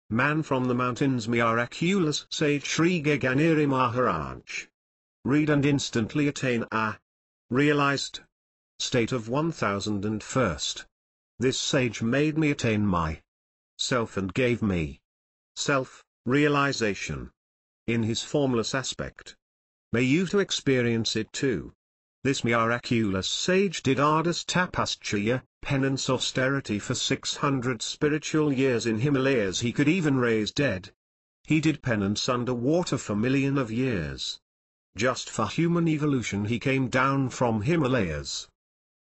man from the mountains, miraculous sage Sri Gagangiri Maharaj. Read and instantly attain a realized state of 1001st. This sage made me attain my self and gave me self-realization in his formless aspect. May you to experience it too. This miraculous sage did arduous tapasya, penance austerity for 600 spiritual years in Himalayas. He could even raise dead. He did penance under water for millions of years. Just for human evolution he came down from Himalayas.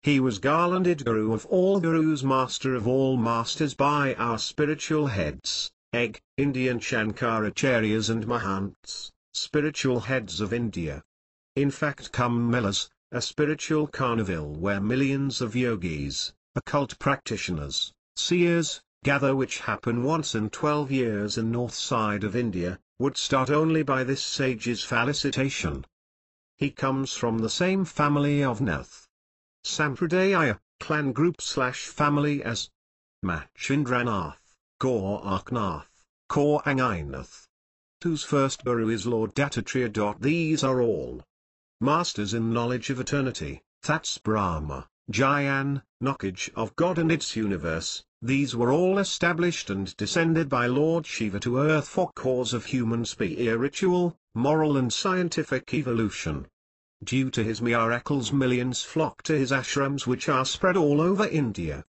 He was garlanded Guru of all Gurus, master of all masters by our spiritual heads, Indian Shankaracharyas and Mahants, spiritual heads of India. In fact, come Melas, a spiritual carnival where millions of yogis, occult practitioners, seers, gather, which happen once in 12 years in north side of India, would start only by this sage's felicitation. He comes from the same family of Nath Sampradaya, clan group/family as Machindranath, Goraknath, Kaur whose first guru is Lord Dattatreya. These are all masters in knowledge of eternity, that's Brahma, Jayan, knowledge of God and its universe. These were all established and descended by Lord Shiva to earth for cause of human spiritual, moral and scientific evolution. Due to his miracles millions flock to his ashrams, which are spread all over India.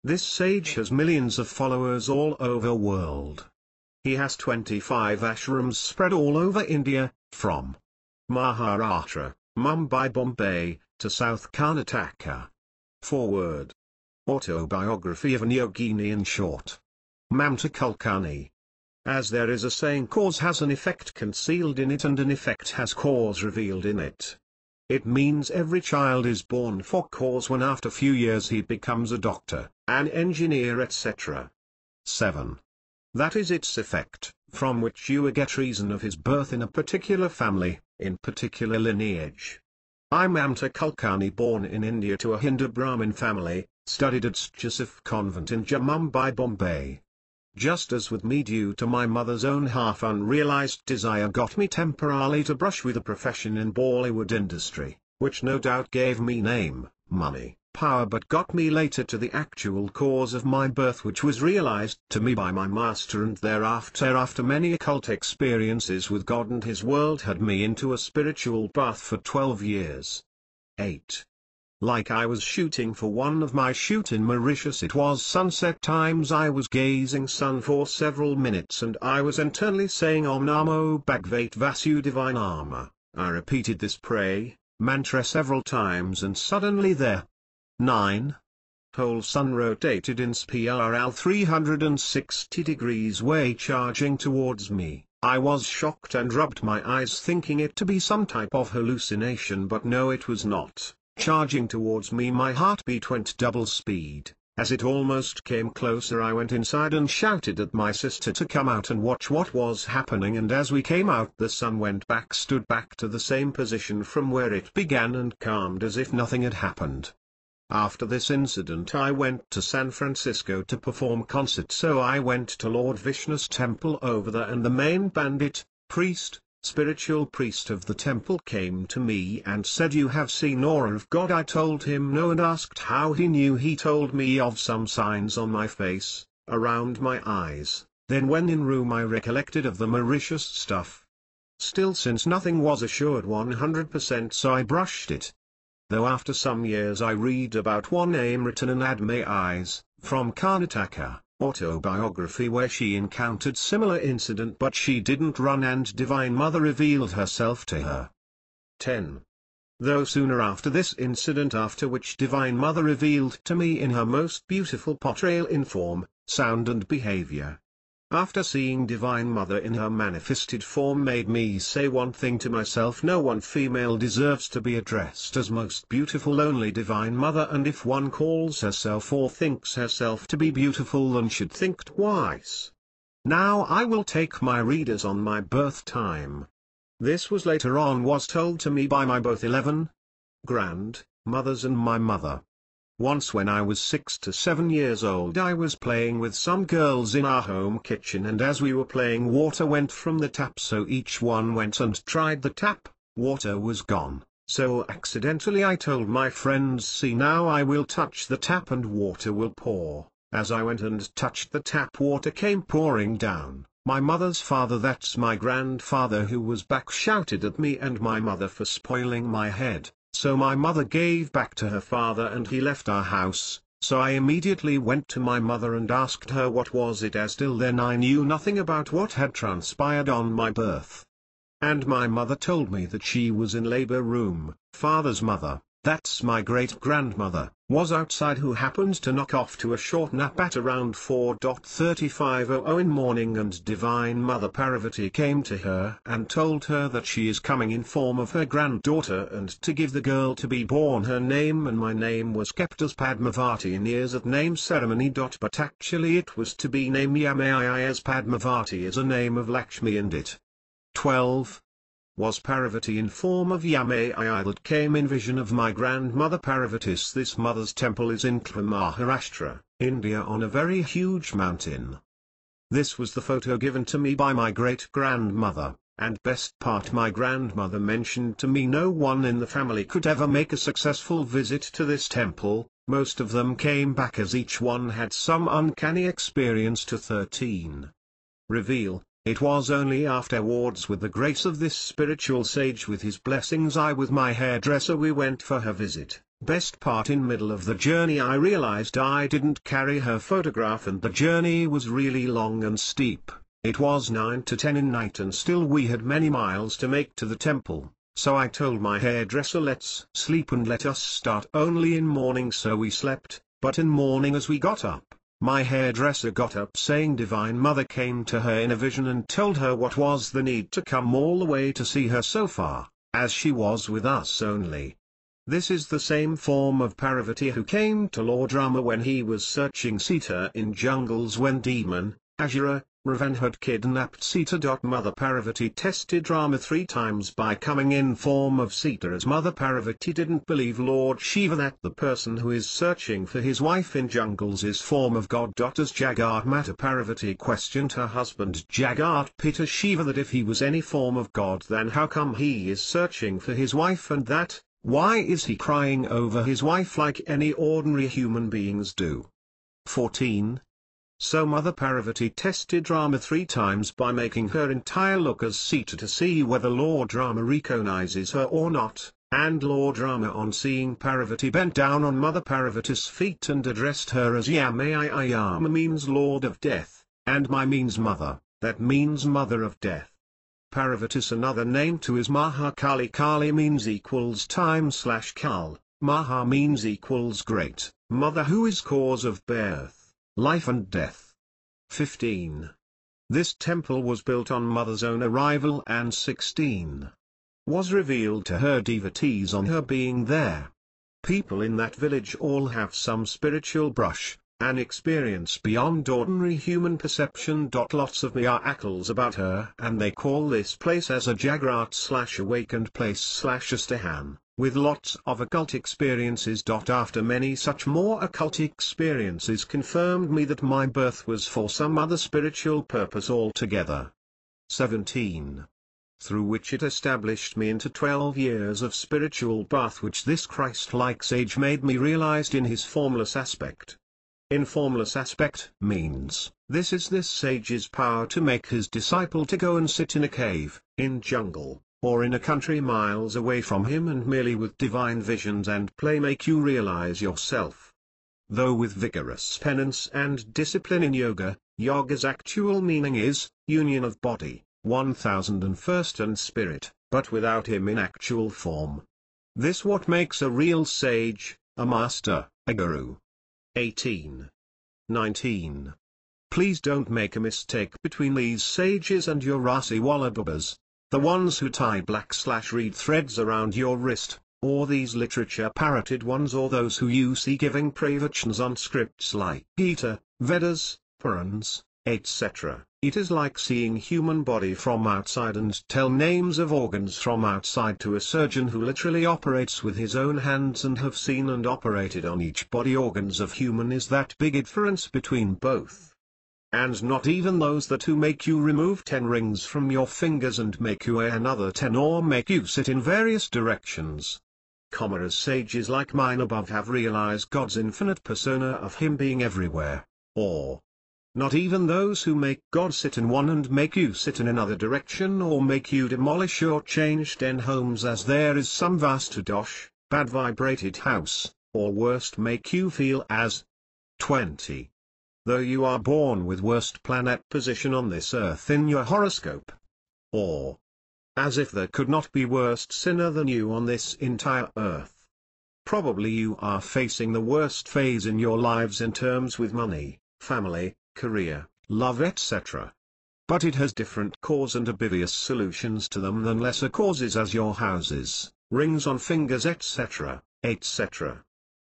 This sage has millions of followers all over world. He has 25 ashrams spread all over India, from Maharashtra, Mumbai, Bombay, to South Karnataka. Forward. Autobiography of an Yogini in short. Mamta Kulkarni. As there is a saying, cause has an effect concealed in it and an effect has cause revealed in it. It means every child is born for cause when after few years he becomes a doctor, an engineer, etc. 7. That is its effect, from which you get reason of his birth in a particular family, in particular lineage. I Mamta Kulkarni, born in India to a Hindu Brahmin family, studied at Joseph Convent in Mumbai, Bombay. Just as with me, due to my mother's own half unrealized desire, got me temporarily to brush with a profession in Bollywood industry, which no doubt gave me name, money, power, but got me later to the actual cause of my birth, which was realized to me by my master, and thereafter, after many occult experiences with God and his world, had me into a spiritual bath for 12 years. 8. Like I was shooting for one of my shoot in Mauritius. It was sunset times. I was gazing sun for several minutes and I was internally saying Om Namo Bhagavate Vasudevaya. I repeated this mantra several times and suddenly there 9. Whole sun rotated in spiral 360 degrees way, charging towards me. I was shocked and rubbed my eyes, thinking it to be some type of hallucination, but no, it was not. Charging towards me, my heartbeat went double speed. As it almost came closer, I went inside and shouted at my sister to come out and watch what was happening, and as we came out, the sun stood back to the same position from where it began and calmed as if nothing had happened. After this incident I went to San Francisco to perform concert, so I went to Lord Vishnu's temple over there, and the main spiritual priest of the temple came to me and said, "You have seen aura of God?" I told him no and asked how he knew. He told me of some signs on my face, around my eyes. Then when in room I recollected of the Mauritius stuff. Still, since nothing was assured 100%, so I brushed it. Though after some years I read about one name written in Adme Eyes, from Karnataka, Autobiography, where she encountered similar incident, but she didn't run and Divine Mother revealed herself to her. 10. Though sooner after this incident, after which Divine Mother revealed to me in her most beautiful portrayal in form, sound and behavior. After seeing Divine Mother in her manifested form made me say one thing to myself: no one female deserves to be addressed as most beautiful, only Divine Mother, and if one calls herself or thinks herself to be beautiful, then should think twice. Now I will take my readers on my birth time. This was later on was told to me by my both 11 grand mothers and my mother. Once when I was 6 to 7 years old, I was playing with some girls in our home kitchen, and as we were playing, water went from the tap, so each one went and tried the tap. Water was gone, so accidentally I told my friends, "See, now I will touch the tap and water will pour." As I went and touched the tap, water came pouring down. My mother's father, that's my grandfather who was back, shouted at me and my mother for spoiling my head. So my mother gave back to her father and he left our house. So I immediately went to my mother and asked her what was it, as till then I knew nothing about what had transpired on my birth. And my mother told me that she was in labor room. Father's mother, that's my great-grandmother, was outside, who happened to knock off to a short nap at around 4:35 in morning, and Divine Mother Parvati came to her and told her that she is coming in form of her granddaughter and to give the girl to be born her name, and my name was kept as Padmavati in years of name ceremony. But actually it was to be named Yamai, as Padmavati is a name of Lakshmi, and it 12. Was Parvati in form of Yamai that came in vision of my grandmother Parvatis. This mother's temple is in Maharashtra, India, on a very huge mountain. This was the photo given to me by my great-grandmother, and best part, my grandmother mentioned to me no one in the family could ever make a successful visit to this temple. Most of them came back as each one had some uncanny experience. To 13. Reveal. It was only afterwards, with the grace of this spiritual sage with his blessings, I with my hairdresser we went for her visit. Best part, in middle of the journey I realized I didn't carry her photograph, and the journey was really long and steep. It was 9 to 10 in night and still we had many miles to make to the temple. So I told my hairdresser, let's sleep and let us start only in morning. So we slept, but in morning as we got up, my hairdresser got up saying Divine Mother came to her in a vision and told her what was the need to come all the way to see her so far, as she was with us only. This is the same form of Parvati who came to Lord Rama when he was searching Sita in jungles, when demon, Asura, Ravan had kidnapped Sita. Mother Parvati tested Rama 3 times by coming in form of Sita, as Mother Parvati didn't believe Lord Shiva that the person who is searching for his wife in jungles is form of God. As Jagat Mata Parvati questioned her husband Jagat Pitta Shiva that if he was any form of God, then how come he is searching for his wife, and that, why is he crying over his wife like any ordinary human beings do? 14. So Mother Parvati tested Rama 3 times by making her entire look as Sita to see whether Lord Rama recognizes her or not, and Lord Rama, on seeing Parvati, bent down on Mother Parvati's feet and addressed her as Yamai. Yama means Lord of Death, and Mai means Mother, that means Mother of Death. Parvati's another name too is Mahakali. Kali means equals time/Kal, Maha means equals great, Mother who is cause of birth, life and death. 15. This temple was built on Mother's own arrival, and 16. Was revealed to her devotees on her being there. People in that village all have some spiritual brush, an experience beyond ordinary human perception. Lots of miracles about her, and they call this place as a Jagrat/awakened place/Astahan, with lots of occult experiences. After many such more occult experiences confirmed me that my birth was for some other spiritual purpose altogether. 17. Through which it established me into 12 years of spiritual birth, which this Christ-like sage made me realized in his formless aspect. In formless aspect means, this is this sage's power to make his disciple to go and sit in a cave, in jungle, or in a country miles away from him, and merely with divine visions and play make you realize yourself. Though with vigorous penance and discipline in yoga, yoga's actual meaning is, union of body, 1001st and spirit, but without him in actual form. This what makes a real sage, a master, a guru. 18. 19. Please don't make a mistake between these sages and your Rasi Wallababas, the ones who tie black/reed threads around your wrist, or these literature parroted ones, or those who you see giving pravachans on scripts like Gita, Vedas, Purans, etc. It is like seeing human body from outside and tell names of organs from outside to a surgeon who literally operates with his own hands and have seen and operated on each body organs of human. Is that big difference between both? And not even those that who make you remove 10 rings from your fingers and make you wear another 10 or make you sit in various directions. As sages like mine above have realized God's infinite persona of Him being everywhere, or not even those who make God sit in one and make you sit in another direction or make you demolish or change 10 homes as there is some vast dosh, bad vibrated house, or worst make you feel as 20. Though you are born with worst planet position on this earth in your horoscope. Or as if there could not be worst sinner than you on this entire earth. Probably you are facing the worst phase in your lives in terms with money, family, career, love, etc. But it has different cause and obvious solutions to them than lesser causes as your houses, rings on fingers, etc., etc.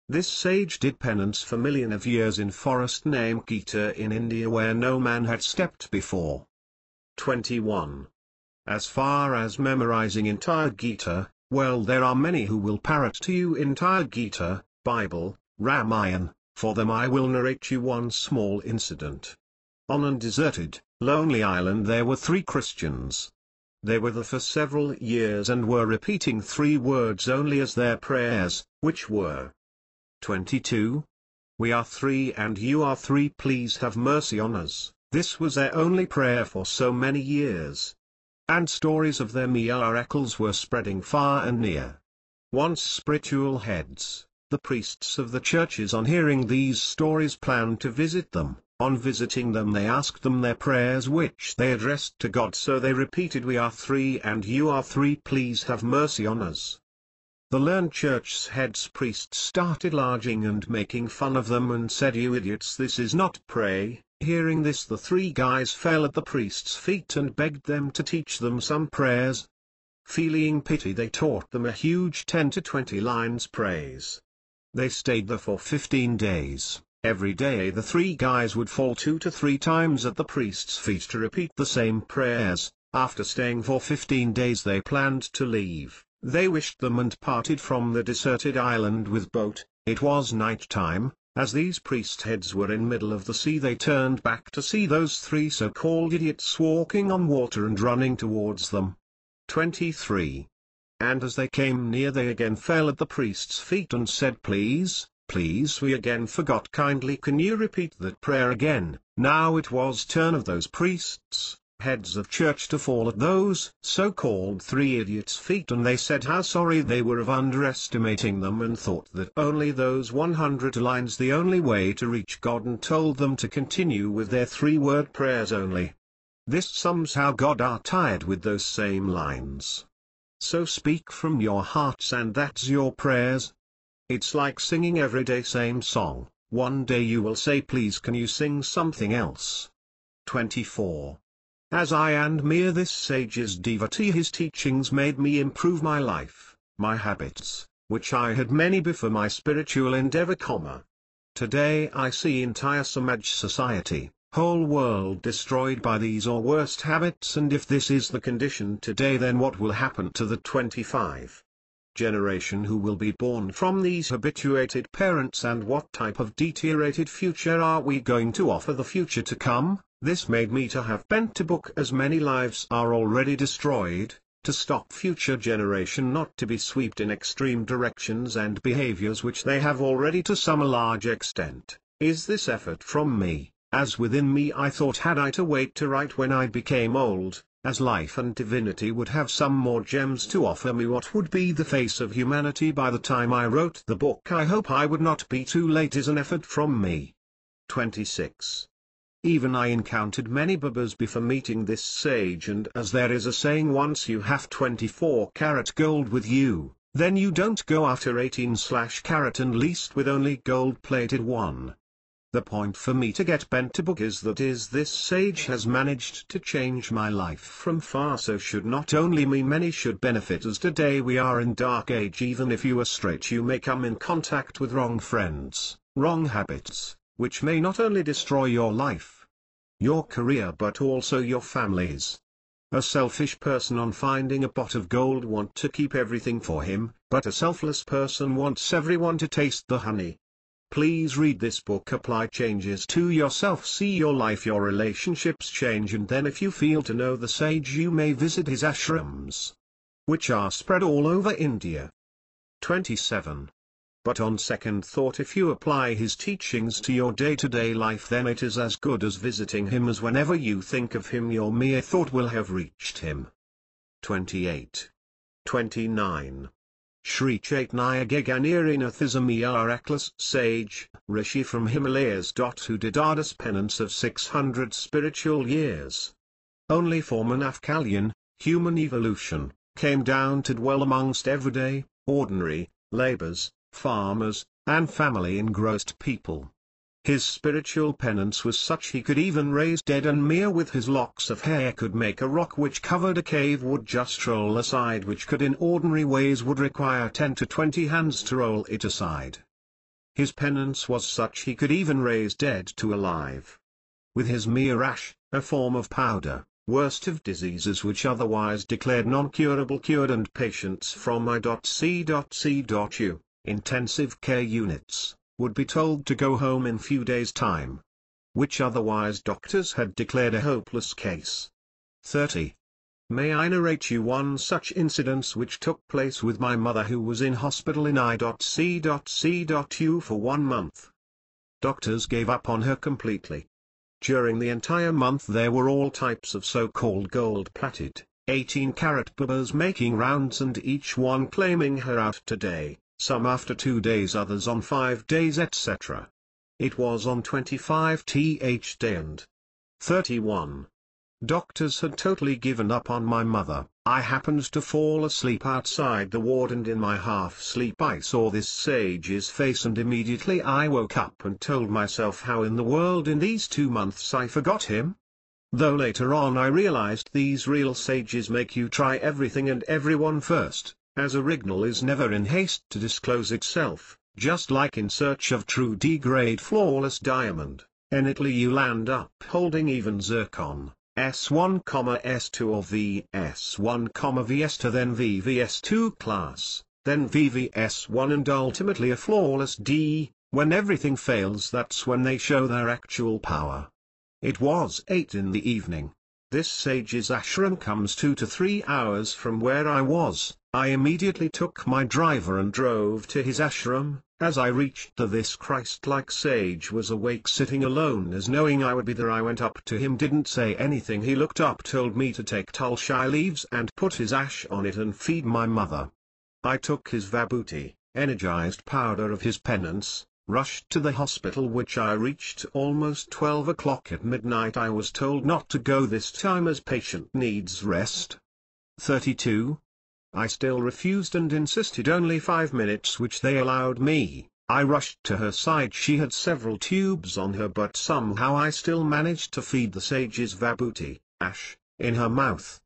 This sage did penance for million of years in forest named Gita in India where no man had stepped before. 21. As far as memorizing entire Gita, well, there are many who will parrot to you entire Gita, Bible, Ramayana. For them I will narrate you one small incident. On an deserted, lonely island there were 3 Christians. They were there for several years and were repeating 3 words only as their prayers, which were 22. We are 3 and you are 3, please have mercy on us. This was their only prayer for so many years. And stories of their miracles were spreading far and near. Once spiritual heads, the priests of the churches, on hearing these stories planned to visit them. On visiting them they asked them their prayers which they addressed to God, so they repeated, we are 3 and you are 3, please have mercy on us. The learned church heads priests started laughing and making fun of them and said, you idiots, this is not pray. Hearing this, the 3 guys fell at the priest's feet and begged them to teach them some prayers. Feeling pity, they taught them a huge 10 to 20 lines praise. They stayed there for 15 days. Every day the 3 guys would fall 2 to 3 times at the priest's feet to repeat the same prayers. After staying for 15 days they planned to leave. They wished them and parted from the deserted island with boat. It was night time. As these priest heads were in middle of the sea, they turned back to see those 3 so-called idiots walking on water and running towards them. 23. And as they came near they again fell at the priest's feet and said, please, please, we again forgot, kindly can you repeat that prayer again. Now it was turn of those priests, heads of church, to fall at those so-called 3 idiots' feet, and they said how sorry they were of underestimating them and thought that only those 100 lines the only way to reach God, and told them to continue with their 3-word prayers only. This sums how God are tired with those same lines. So speak from your hearts and that's your prayers. It's like singing every day same song. One day you will say, please can you sing something else. 24. As I and mere this sage's devotee, his teachings made me improve my life, my habits, which I had many before my spiritual endeavor, Today I see entire Samaj society, whole world destroyed by these or worst habits, and if this is the condition today, then what will happen to the 25 generation who will be born from these habituated parents, and what type of deteriorated future are we going to offer the future to come? This made me to have bent to book, as many lives are already destroyed, to stop future generation not to be swept in extreme directions and behaviors which they have already to some large extent. Is this effort from me, as within me I thought, had I to wait to write when I became old, as life and divinity would have some more gems to offer me, what would be the face of humanity by the time I wrote the book? I hope I would not be too late, is an effort from me. 26. Even I encountered many babas before meeting this sage, and as there is a saying, once you have 24-karat gold with you, then you don't go after 18-karat and least with only gold-plated one. The point for me to get bent to book is that this sage has managed to change my life from far, so should not only me, many should benefit, as today we are in dark age. Even if you are straight, you may come in contact with wrong friends, wrong habits, which may not only destroy your life, your career but also your families. A selfish person on finding a pot of gold want to keep everything for him, but a selfless person wants everyone to taste the honey. Please read this book, apply changes to yourself, see your life, your relationships change, and then if you feel to know the sage you may visit his ashrams, which are spread all over India. 27. But on second thought, if you apply his teachings to your day-to-day life, then it is as good as visiting him, as whenever you think of him your mere thought will have reached him. 28. 29. Sri Chaitanya Gagangiri Nath is a miraculous sage, Rishi from Himalayas. Who did arduous penance of 600 spiritual years. Only for Manav Kalyan, human evolution, came down to dwell amongst everyday, ordinary, laborers, farmers, and family-engrossed people. His spiritual penance was such he could even raise dead, and mere with his locks of hair could make a rock which covered a cave would just roll aside, which could in ordinary ways would require 10 to 20 hands to roll it aside. His penance was such he could even raise dead to alive. With his mere ash, a form of powder, worst of diseases which otherwise declared non-curable cured, and patients from I.C.C.U. intensive care units, would be told to go home in few days' time, which otherwise doctors had declared a hopeless case. 30. May I narrate you one such incident which took place with my mother, who was in hospital in I.C.C.U. for 1 month. Doctors gave up on her completely. During the entire month there were all types of so-called gold-plated, 18-carat babas making rounds, and each one claiming her out today, some after 2 days, others on 5 days, etc. It was on 25th day and 31. Doctors had totally given up on my mother. I happened to fall asleep outside the ward, and in my half-sleep I saw this sage's face, and immediately I woke up and told myself how in the world in these 2 months I forgot him. Though later on I realized these real sages make you try everything and everyone first, as original is never in haste to disclose itself, just like in search of true D-grade flawless diamond, in Italy you land up holding even zircon, S1, S2 or VS1, VS2, then VVS2 class, then VVS1, and ultimately a flawless D. When everything fails, that's when they show their actual power. It was 8 in the evening. This sage's ashram comes 2 to 3 hours from where I was. I immediately took my driver and drove to his ashram. As I reached there, this Christ-like sage was awake, sitting alone. As knowing I would be there, I went up to him, didn't say anything. He looked up, told me to take tulsi leaves and put his ash on it and feed my mother. I took his vibhuti, energized powder of his penance, rushed to the hospital, which I reached almost 12 o'clock at midnight. I was told not to go this time as patient needs rest. 32. I still refused and insisted only 5 minutes, which they allowed me. I rushed to her side. She had several tubes on her, but somehow I still managed to feed the sage's vibhuti, ash, in her mouth.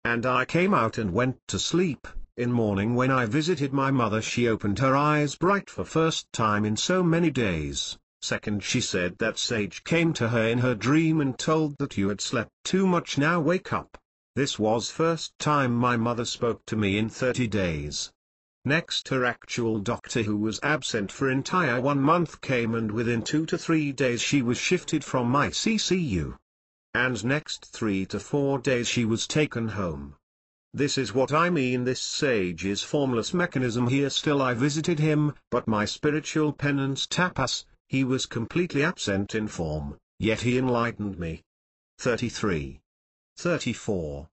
And I came out and went to sleep. In morning when I visited my mother, she opened her eyes bright for first time in so many days. Second, she said that sage came to her in her dream and told that you had slept too much, now wake up. This was first time my mother spoke to me in 30 days. Next, her actual doctor, who was absent for entire 1 month, came, and within 2 to 3 days she was shifted from my CCU. And next 3 to 4 days she was taken home. This is what I mean, this sage's formless mechanism. Here still I visited him, but my spiritual penance tapas, he was completely absent in form, yet he enlightened me. 33. 34.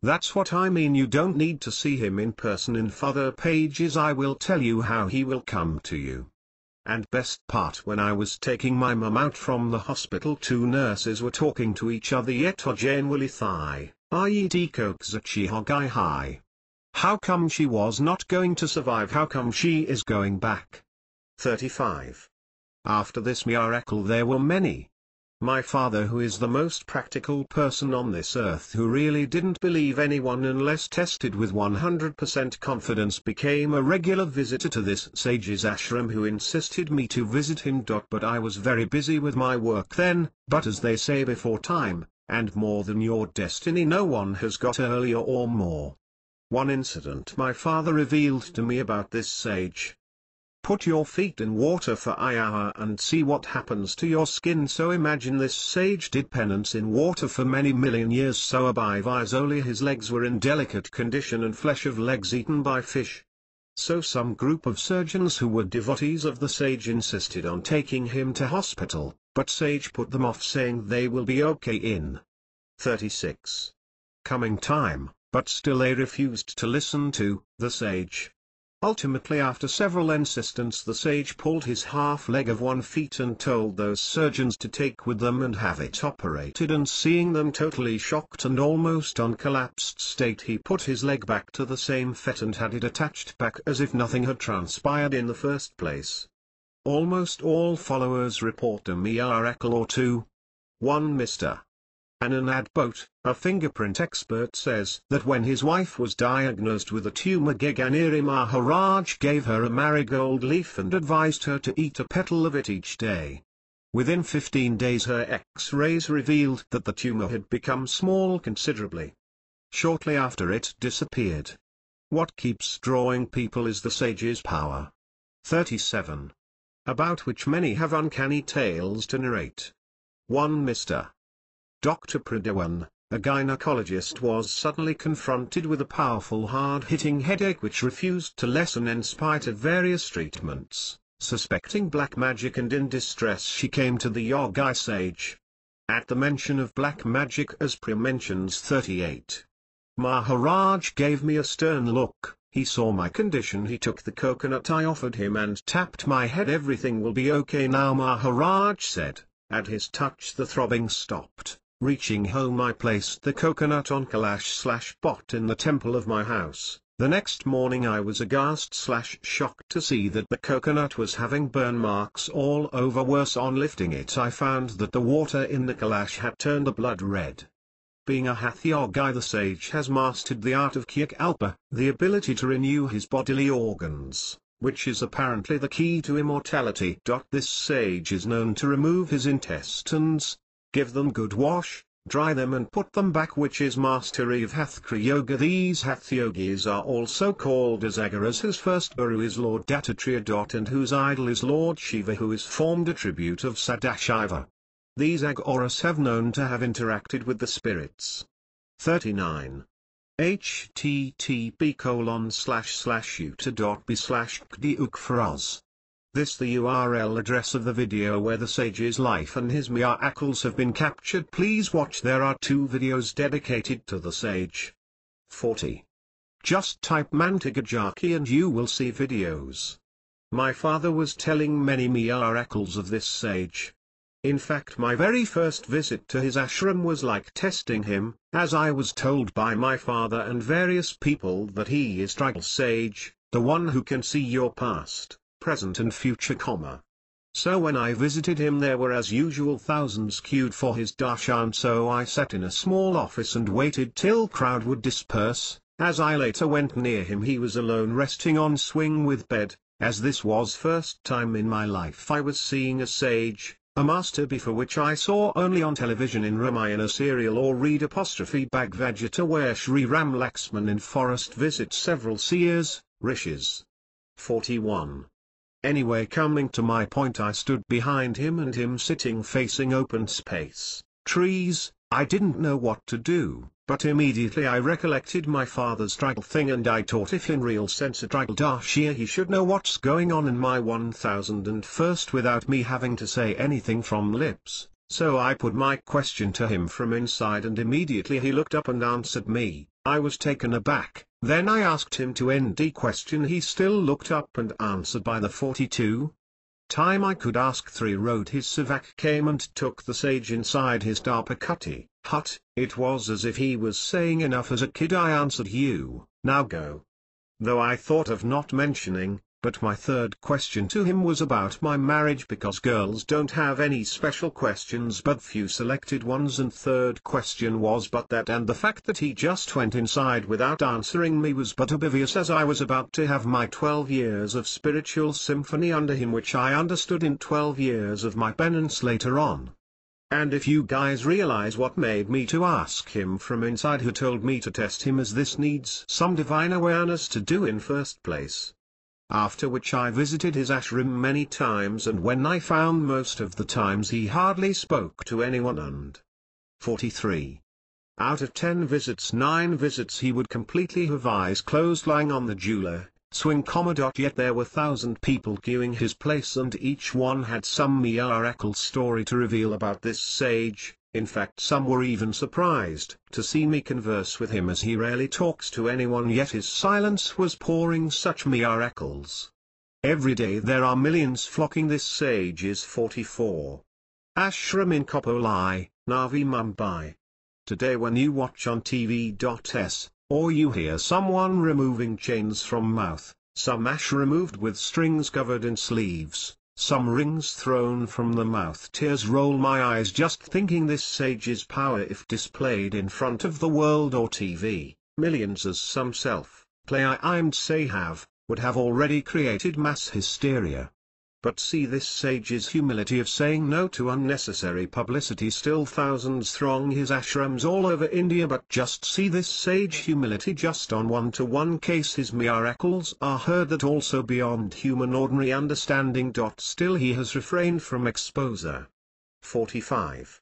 That's what I mean, you don't need to see him in person. In further pages I will tell you how he will come to you. And best part, when I was taking my mum out from the hospital, 2 nurses were talking to each other, yet genuinely thigh, i.e. kokzachi hogai high. How come she was not going to survive? How come she is going back? 35. After this miracle there were many. My father, who is the most practical person on this earth, who really didn't believe anyone unless tested with 100% confidence, became a regular visitor to this sage's ashram, who insisted me to visit him. But I was very busy with my work then, but as they say, before time, and more than your destiny, no one has got earlier or more. One incident my father revealed to me about this sage. Put your feet in water for an hour and see what happens to your skin. So imagine this sage did penance in water for many million years. So only his legs were in delicate condition and flesh of legs eaten by fish. So some group of surgeons who were devotees of the sage insisted on taking him to hospital, but sage put them off, saying they will be okay in 36 coming time, but still they refused to listen to the sage. Ultimately, after several insistence, the sage pulled his half leg of one foot and told those surgeons to take with them and have it operated, and seeing them totally shocked and almost on collapsed state, he put his leg back to the same fit and had it attached back as if nothing had transpired in the first place. Almost all followers report a miracle or two. 1 Mr. Anand Boat, a fingerprint expert, says that when his wife was diagnosed with a tumor, Gagangiri Maharaj gave her a marigold leaf and advised her to eat a petal of it each day. Within 15 days her X-rays revealed that the tumor had become small considerably. Shortly after, it disappeared. What keeps drawing people is the sage's power. 37. About which many have uncanny tales to narrate. 1 Mr. Dr. Pradawan, a gynecologist, was suddenly confronted with a powerful hard-hitting headache which refused to lessen in spite of various treatments. Suspecting black magic and in distress, she came to the yogi sage. At the mention of black magic, as Priya mentions 38, Maharaj gave me a stern look. He saw my condition. He took the coconut I offered him and tapped my head. Everything will be okay now, Maharaj said. At his touch the throbbing stopped. Reaching home, I placed the coconut on Kalash/pot in the temple of my house. The next morning I was aghast/shocked to see that the coconut was having burn marks all over. Worse, on lifting it I found that the water in the Kalash had turned a blood red. Being a Hatha yogi, the sage has mastered the art of Kriyakalpa, the ability to renew his bodily organs, which is apparently the key to immortality. This sage is known to remove his intestines, give them good wash, dry them and put them back, which is mastery of Hatha Yoga. These Hatha yogis are also called as Agaras, whose first guru is Lord Dattatreya. And whose idol is Lord Shiva, who is formed a tribute of Sadashiva. These Agaras have known to have interacted with the spirits. 39. http://uta.b/kdiuk. This the URL address of the video where the sage's life and his miracles have been captured. Please watch. There are 2 videos dedicated to the sage. 40. Just type Mamta Gajaki and you will see videos. My father was telling many miracles of this sage. In fact, my very first visit to his ashram was like testing him, as I was told by my father and various people that he is Trigal Sage, the one who can see your past, present and future, So when I visited him, there were as usual thousands queued for his darshan, so I sat in a small office and waited till crowd would disperse. As I later went near him, he was alone resting on swing with bed. As this was first time in my life I was seeing a sage, a master before which I saw only on television in Ramayana serial or read Bhagavad Gita, where Sri Ram Laxman in forest visits several seers, rishis. 41. Anyway, coming to my point, I stood behind him and him sitting facing open space, trees. I didn't know what to do, but immediately I recollected my father's Trigal thing, and I thought if in real sense a Trigal Darshia, he should know what's going on in my 1001st without me having to say anything from lips. So I put my question to him from inside and immediately he looked up and answered me. I was taken aback. Then I asked him to end the question. He still looked up and answered. By the 42 time I could ask 3 road, his Savak came and took the sage inside his Dharpakati hut. It was as if he was saying, enough as a kid, I answered you, now go. Though I thought of not mentioning, But my third question to him was about my marriage, because girls don't have any special questions but few selected ones, and third question was but that, and the fact that he just went inside without answering me was but obvious, as I was about to have my 12 years of spiritual symphony under him, which I understood in 12 years of my penance later on. And if you guys realize what made me to ask him from inside, who told me to test him, as this needs some divine awareness to do in first place. After which I visited his ashram many times, and when I found most of the times he hardly spoke to anyone, and 43. Out of 10 visits, 9 visits he would completely have eyes closed, lying on the jeweler, swing, yet there were 1,000 people queuing his place, and each one had some miracle story to reveal about this sage. In fact, some were even surprised to see me converse with him, as he rarely talks to anyone, yet his silence was pouring such miracles. Every day there are millions flocking this sage's 44. Ashram in Kopoli, Navi Mumbai. Today when you watch on TV.s, or you hear someone removing chains from mouth, some ash removed with strings covered in sleeves, some rings thrown from the mouth, tears roll my eyes just thinking this sage's power, if displayed in front of the world or TV, millions, as some self-play I'd say have, would have already created mass hysteria. But see this sage's humility of saying no to unnecessary publicity. Still thousands throng his ashrams all over India, but just see this sage humility just on one-to-one case. His miracles are heard that also beyond human ordinary understanding. Still he has refrained from exposure. 45.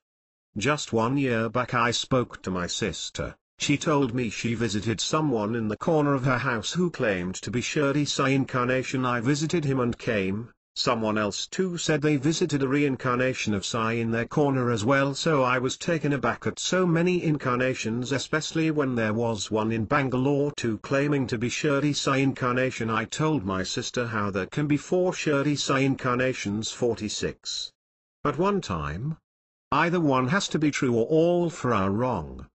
Just 1 year back I spoke to my sister. She told me she visited someone in the corner of her house who claimed to be Shirdi Sai incarnation. I visited him and came. Someone else too said they visited a reincarnation of Sai in their corner as well, so I was taken aback at so many incarnations, especially when there was one in Bangalore too claiming to be Shirdi Sai incarnation. I told my sister how there can be 4 Shirdi Sai incarnations, 46. At one time? Either one has to be true or all 4 are wrong.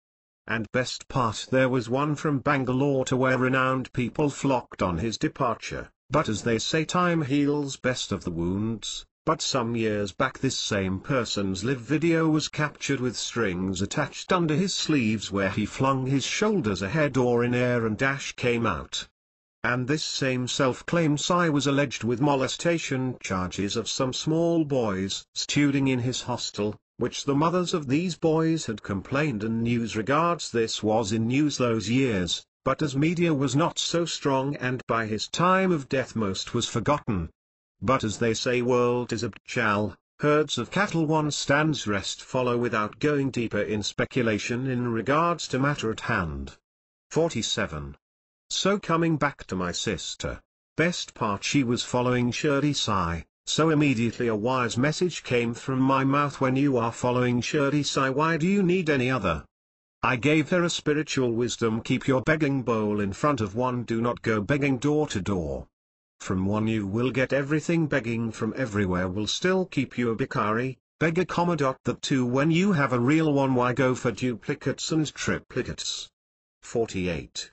And best part, there was one from Bangalore to where renowned people flocked on his departure. But as they say, time heals best of the wounds. But some years back this same person's live video was captured with strings attached under his sleeves, where he flung his shoulders ahead or in air and dash came out. And this same self-claimed Sai was alleged with molestation charges of some small boys studing in his hostel, which the mothers of these boys had complained, and news regards this was in news those years. But as media was not so strong, and by his time of death most was forgotten. But as they say, world is a chal, herds of cattle one stands rest follow, without going deeper in speculation in regards to matter at hand. 47. So coming back to my sister, best part, she was following Shirdi Sai, so immediately a wise message came from my mouth: when you are following Shirdi Sai, why do you need any other? I gave her a spiritual wisdom: keep your begging bowl in front of one, do not go begging door to door. From one you will get everything, begging from everywhere will still keep you a bhikkhari, beggar. That too, when you have a real one, why go for duplicates and triplicates? 48.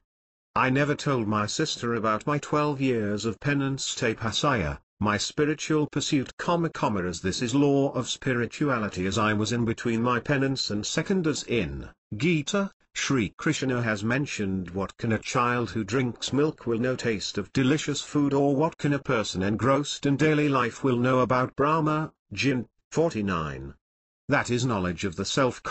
I never told my sister about my 12 years of penance tapasaya, my spiritual pursuit, as this is law of spirituality, as I was in between my penance and second. As in Gita, Sri Krishna has mentioned, what can a child who drinks milk will know taste of delicious food, or what can a person engrossed in daily life will know about Brahma, Jin. 49. That is knowledge of the self.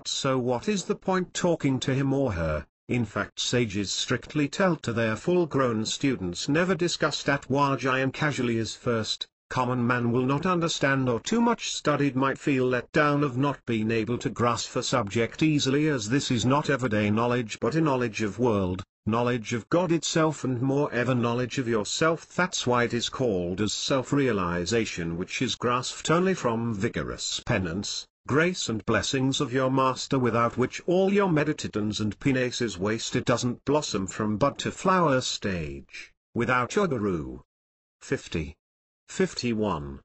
So what is the point talking to him or her? In fact, sages strictly tell to their full-grown students never discuss Tattvajayan casually, as first, common man will not understand, or too much studied might feel let down of not being able to grasp a subject easily, as this is not everyday knowledge but a knowledge of world, knowledge of God itself, and more ever knowledge of yourself. That's why it is called as self-realization, which is grasped only from vigorous penance, grace and blessings of your master, without which all your meditations and penance is waste. It doesn't blossom from bud to flower stage, without your guru. 50. 51.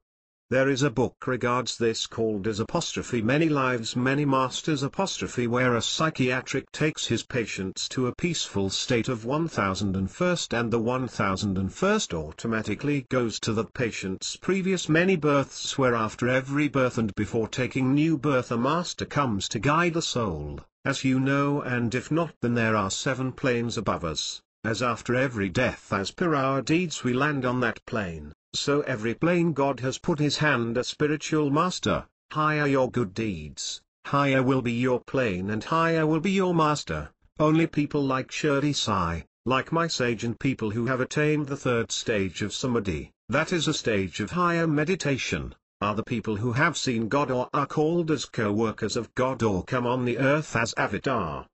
There is a book regards this called as apostrophe Many Lives Many Masters apostrophe where a psychiatric takes his patients to a peaceful state of 1001st and the 1001st automatically goes to the patient's previous many births where after every birth and before taking new birth a master comes to guide the soul, as you know, and if not then there are 7 planes above us, as after every death as per our deeds we land on that plane. So every plane God has put his hand a spiritual master, higher your good deeds, higher will be your plane and higher will be your master. Only people like Shirdi Sai, like my sage and people who have attained the 3rd stage of Samadhi, that is a stage of higher meditation, are the people who have seen God or are called as co-workers of God or come on the earth as avatar,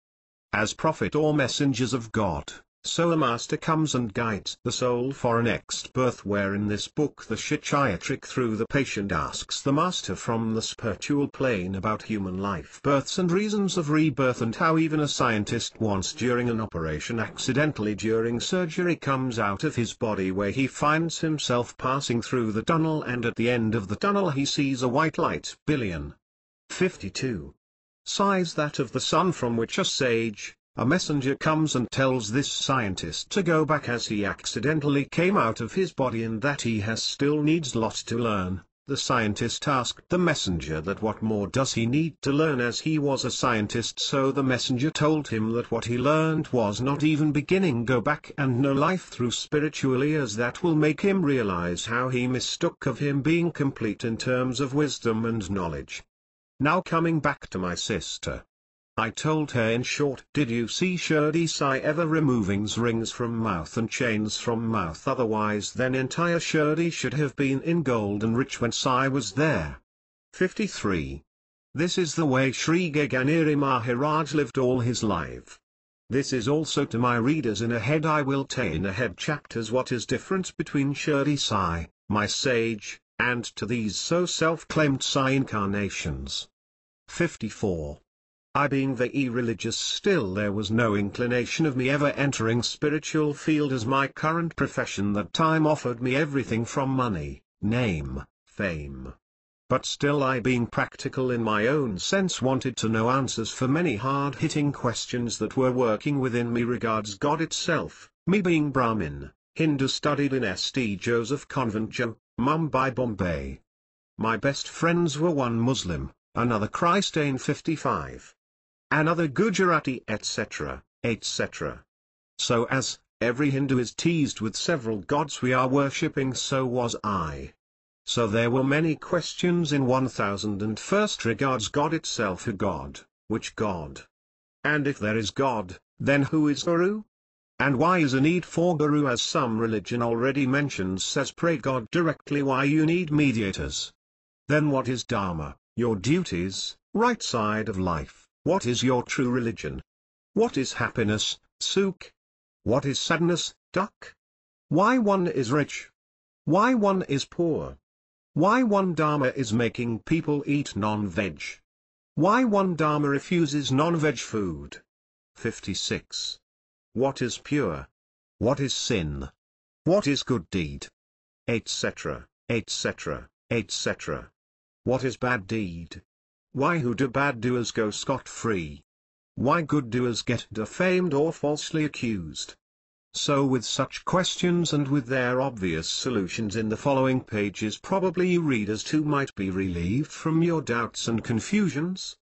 as prophet or messengers of God. So a master comes and guides the soul for a next birth where in this book the psychiatric through the patient asks the master from the spiritual plane about human life births and reasons of rebirth and how even a scientist once during an operation accidentally during surgery comes out of his body where he finds himself passing through the tunnel and at the end of the tunnel he sees a white light. 52. Size that of the sun from which a sage, a messenger comes and tells this scientist to go back as he accidentally came out of his body and that he has still needs lot to learn. The scientist asked the messenger that what more does he need to learn as he was a scientist, so the messenger told him that what he learned was not even beginning go back and know life through spiritually as that will make him realize how he mistook of him being complete in terms of wisdom and knowledge. Now coming back to my sister. I told her in short, did you see Shirdi Sai ever removing rings from mouth and chains from mouth, otherwise then entire Shirdi should have been in gold and rich when Sai was there. 53. This is the way Sri Gagangiri Maharaj lived all his life. This is also to my readers in ahead I will tell in ahead chapters what is difference between Shirdi Sai, my sage, and to these so self-claimed Sai incarnations. 54. I being very religious still there was no inclination of me ever entering spiritual field as my current profession that time offered me everything from money, name, fame. But still I being practical in my own sense wanted to know answers for many hard-hitting questions that were working within me regards God itself, me being Brahmin, Hindu studied in St. Joseph Convent, Mumbai, Bombay. My best friends were one Muslim, another Christian 55. Another Gujarati etc., etc. So as, every Hindu is teased with several gods we are worshipping, so was I. So there were many questions in 1001st regards God itself, who God, which God? And if there is God, then who is Guru? And why is a need for Guru as some religion already mentions says pray God directly, why you need mediators? Then what is Dharma, your duties, right side of life? What is your true religion? What is happiness, sukh? What is sadness, dukh? Why one is rich? Why one is poor? Why one dharma is making people eat non-veg? Why one dharma refuses non-veg food? 56. What is pure? What is sin? What is good deed? Etc., etc., etc. What is bad deed? Why who do bad doers go scot-free? Why good doers get defamed or falsely accused? So with such questions and with their obvious solutions in the following pages probably you readers too might be relieved from your doubts and confusions.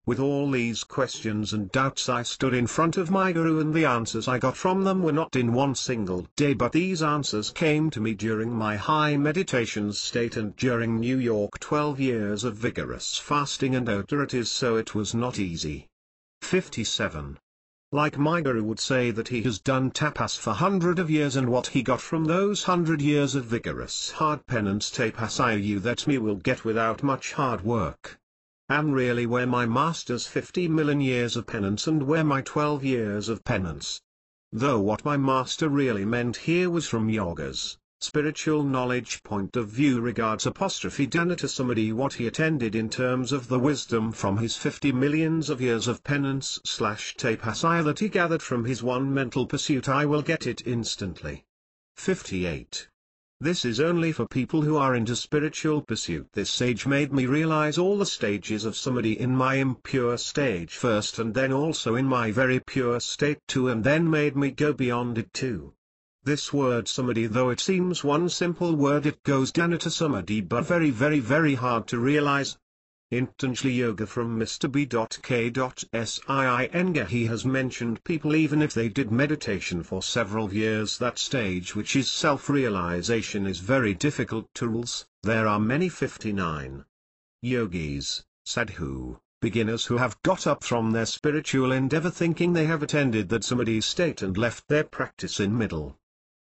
With all these questions and doubts I stood in front of my Guru and the answers I got from them were not in one single day, but these answers came to me during my high meditation state and during New York 12 years of vigorous fasting and austerities, so it was not easy. 57. Like my Guru would say that he has done tapas for 100 of years and what he got from those 100 years of vigorous hard penance tapas you that me will get without much hard work. Am really where my master's 50 million years of penance and where my 12 years of penance. Though what my master really meant here was from yoga's spiritual knowledge point of view regards apostrophe Dhanata Samadhi, what he attended in terms of the wisdom from his 50 millions of years of penance / tapasaya that he gathered from his one mental pursuit, I will get it instantly. 58. This is only for people who are into spiritual pursuit. This sage made me realize all the stages of samadhi in my impure stage first, and then also in my very pure state too, and then made me go beyond it too. This word samadhi, though it seems one simple word, it goes down to samadhi, but very very very hard to realize. Intanjali Yoga from Mr. B.K.SIINGA. He has mentioned people, even if they did meditation for several years, that stage which is self-realization is very difficult to rules. There are many 59 yogis, sadhu, beginners who have got up from their spiritual endeavor thinking they have attained that samadhi state and left their practice in middle.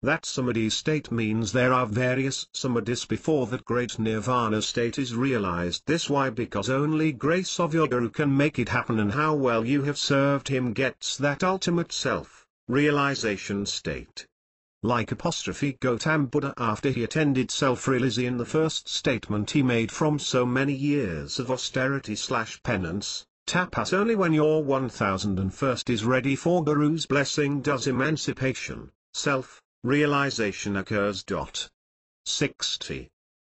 That samadhi state means there are various samadhis before that great nirvana state is realized. This why? Because only grace of your Guru can make it happen, and how well you have served him gets that ultimate self-realization state. Like apostrophe Gautam Buddha, after he attended self-realization in the first statement he made from so many years of austerity/penance, tapas, only when your 1001st is ready for Guru's blessing does emancipation, self-realization occurs. 60.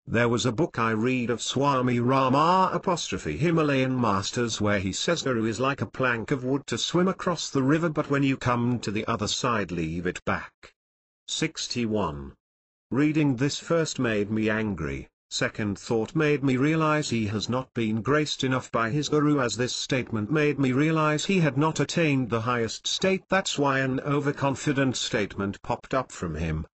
There was a book I read of Swami Rama apostrophe Himalayan masters where he says Guru is like a plank of wood to swim across the river, but when you come to the other side leave it back. 61. Reading this first made me angry, second thought made me realize he has not been graced enough by his Guru, as this statement made me realize he had not attained the highest state. That's why an overconfident statement popped up from him.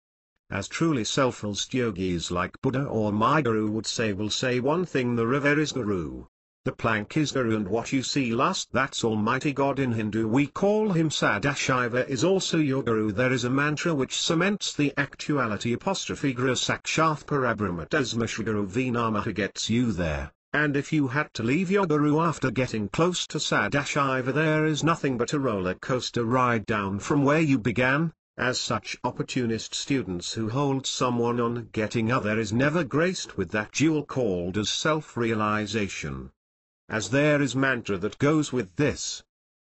As truly self-realized yogis like Buddha or my Guru would say, will say one thing: the river is Guru, the plank is Guru, and what you see last, that's Almighty God. In Hindu we call him Sadashiva, is also your Guru. There is a mantra which cements the actuality apostrophe Guru Sakshat Parabrahmatasma Guru Vinamaha gets you there, and if you had to leave your Guru after getting close to Sadashiva, there is nothing but a roller coaster ride down from where you began. As such opportunist students who hold someone on getting other is never graced with that jewel called as self-realization. As there is mantra that goes with this.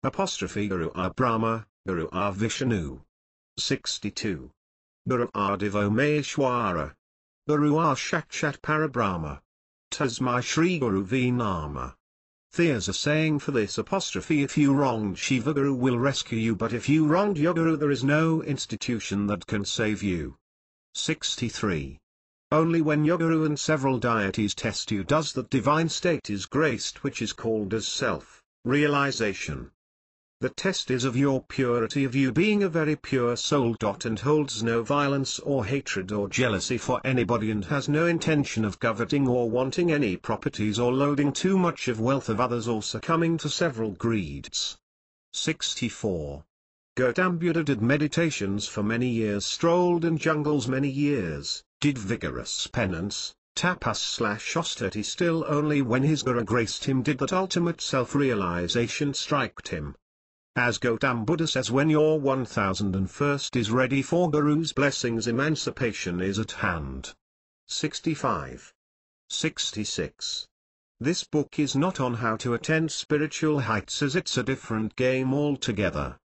Apostrophe Guru are Brahma, Guru are Vishnu. 62. Guru are Devameshwara. Guru are Shakshat Parabrahma. Tasmai Shri Guru Vinama. There's a saying for this apostrophe: if you wronged Shiva, Guru will rescue you, but if you wronged your Guru, there is no institution that can save you. 63. Only when your Guru and several deities test you does that divine state is graced, which is called as self-realization. The test is of your purity, of you being a very pure soul. And holds no violence or hatred or jealousy for anybody, and has no intention of coveting or wanting any properties or loading too much of wealth of others or succumbing to several greeds. 64. Gautam Buddha did meditations for many years, strolled in jungles many years, did vigorous penance, tapas/austerity. Still only when his Guru graced him did that ultimate self-realization strike him. As Gautam Buddha says, when your 1001st is ready for Guru's blessings, emancipation is at hand. 65. 66. This book is not on how to attain spiritual heights, as it's a different game altogether.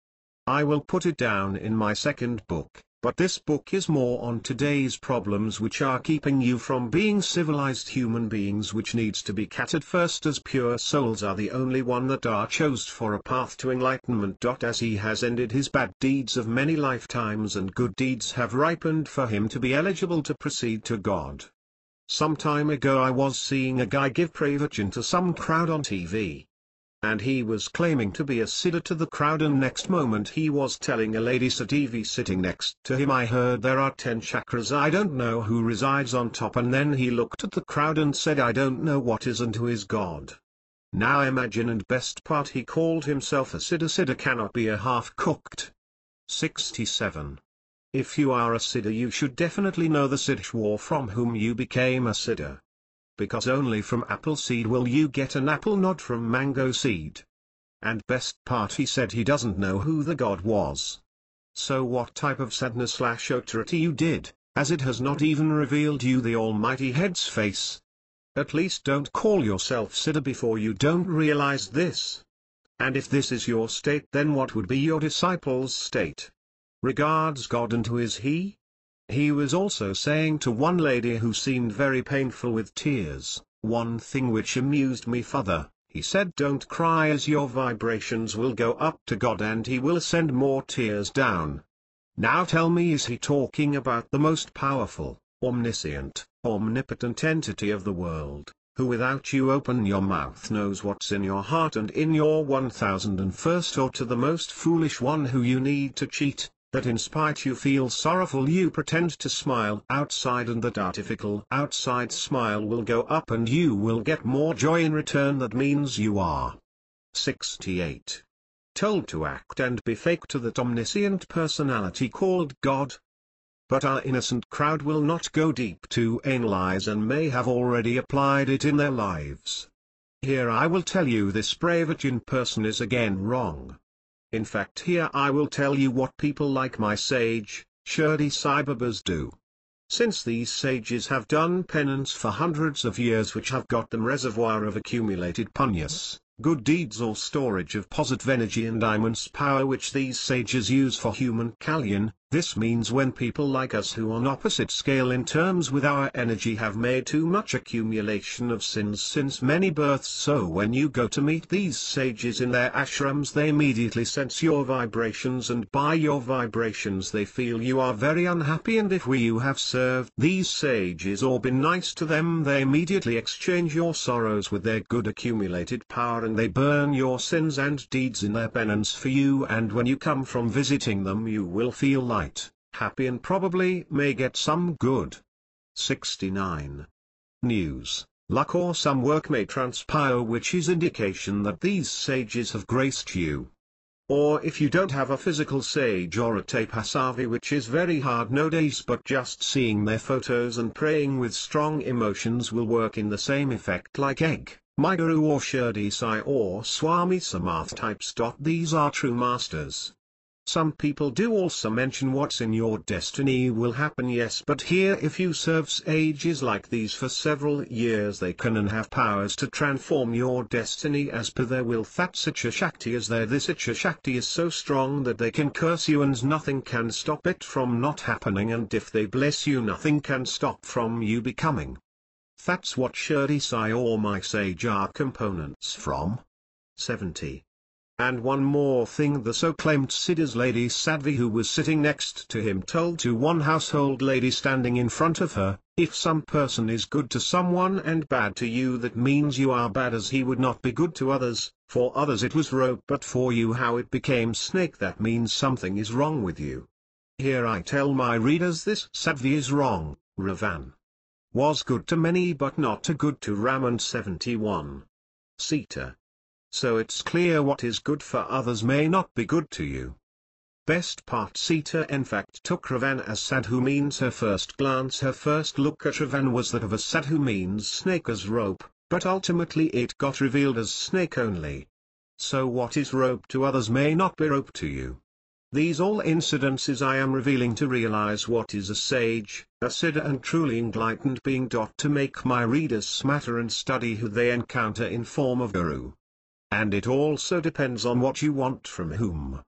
I will put it down in my second book, but this book is more on today's problems which are keeping you from being civilized human beings, which needs to be cattered first, as pure souls are the only one that are chose for a path to enlightenment. As he has ended his bad deeds of many lifetimes and good deeds have ripened for him to be eligible to proceed to God. Some time ago I was seeing a guy give pravachan to some crowd on TV. And he was claiming to be a siddha to the crowd, and next moment he was telling a lady Sativi sitting next to him, I heard there are 10 chakras, I don't know who resides on top. And then he looked at the crowd and said, I don't know what is and who is God. Now imagine, and best part, he called himself a siddha. Siddha cannot be a half-cooked. 67. If you are a siddha, you should definitely know the siddhshwar from whom you became a siddha. Because only from apple seed will you get an apple, not from mango seed. And best part, he said he doesn't know who the God was. So what type of sadhana/austerity you did, as it has not even revealed you the Almighty Head's face? At least don't call yourself siddha before you don't realize this. And if this is your state, then what would be your disciple's state? Regards God, and who is he? He was also saying to one lady who seemed very painful with tears, "One thing which amused me further," he said, "don't cry, as your vibrations will go up to God and He will send more tears down." Now tell me, is he talking about the most powerful, omniscient, omnipotent entity of the world, who without you open your mouth knows what's in your heart and in your 1001st, or to the most foolish one who you need to cheat, that in spite you feel sorrowful you pretend to smile outside, and that artificial outside smile will go up and you will get more joy in return? That means you are 68. Told to act and be fake to that omniscient personality called God. But our innocent crowd will not go deep to analyze and may have already applied it in their lives. Here I will tell you this Pravachan person is again wrong. In fact, here I will tell you what people like my sage, Shirdi Sai Babas do. Since these sages have done penance for hundreds of years, which have got them reservoir of accumulated punyas, good deeds, or storage of positive energy and immense power which these sages use for human kalyan, this means when people like us who on opposite scale in terms with our energy have made too much accumulation of sins since many births, so when you go to meet these sages in their ashrams they immediately sense your vibrations, and by your vibrations they feel you are very unhappy, and if you have served these sages or been nice to them they immediately exchange your sorrows with their good accumulated power, and they burn your sins and deeds in their penance for you, and when you come from visiting them you will feel light, happy, and probably may get some good. 69. News, luck, or some work may transpire which is indication that these sages have graced you. Or if you don't have a physical sage or a tapasavi, which is very hard nowadays, but just seeing their photos and praying with strong emotions will work in the same effect like egg, my guru or Shirdi Sai or Swami Samarth types. These are true masters. Some people do also mention what's in your destiny will happen, yes, but here if you serve sages like these for several years they can and have powers to transform your destiny as per their will. That Icha Shakti is there. This Icha Shakti is so strong that they can curse you and nothing can stop it from not happening, and if they bless you nothing can stop from you becoming. That's what Shirdi Sai or my sage are components from. 70. And one more thing, the so-claimed Siddhas lady Sadhvi who was sitting next to him told to one household lady standing in front of her, if some person is good to someone and bad to you, that means you are bad, as he would not be good to others. For others it was rope, but for you how it became snake, that means something is wrong with you. Here I tell my readers this Sadhvi is wrong. Ravan was good to many but not too good to Ram. And 71. Sita. So it's clear what is good for others may not be good to you. Best part, Sita in fact took Ravan as sadhu means her first glance, her first look at Ravan was that of a sadhu means snake as rope, but ultimately it got revealed as snake only. So what is rope to others may not be rope to you. These all incidences I am revealing to realize what is a sage, a siddha and truly enlightened being. To make my readers smatter and study who they encounter in form of guru. And it also depends on what you want from whom.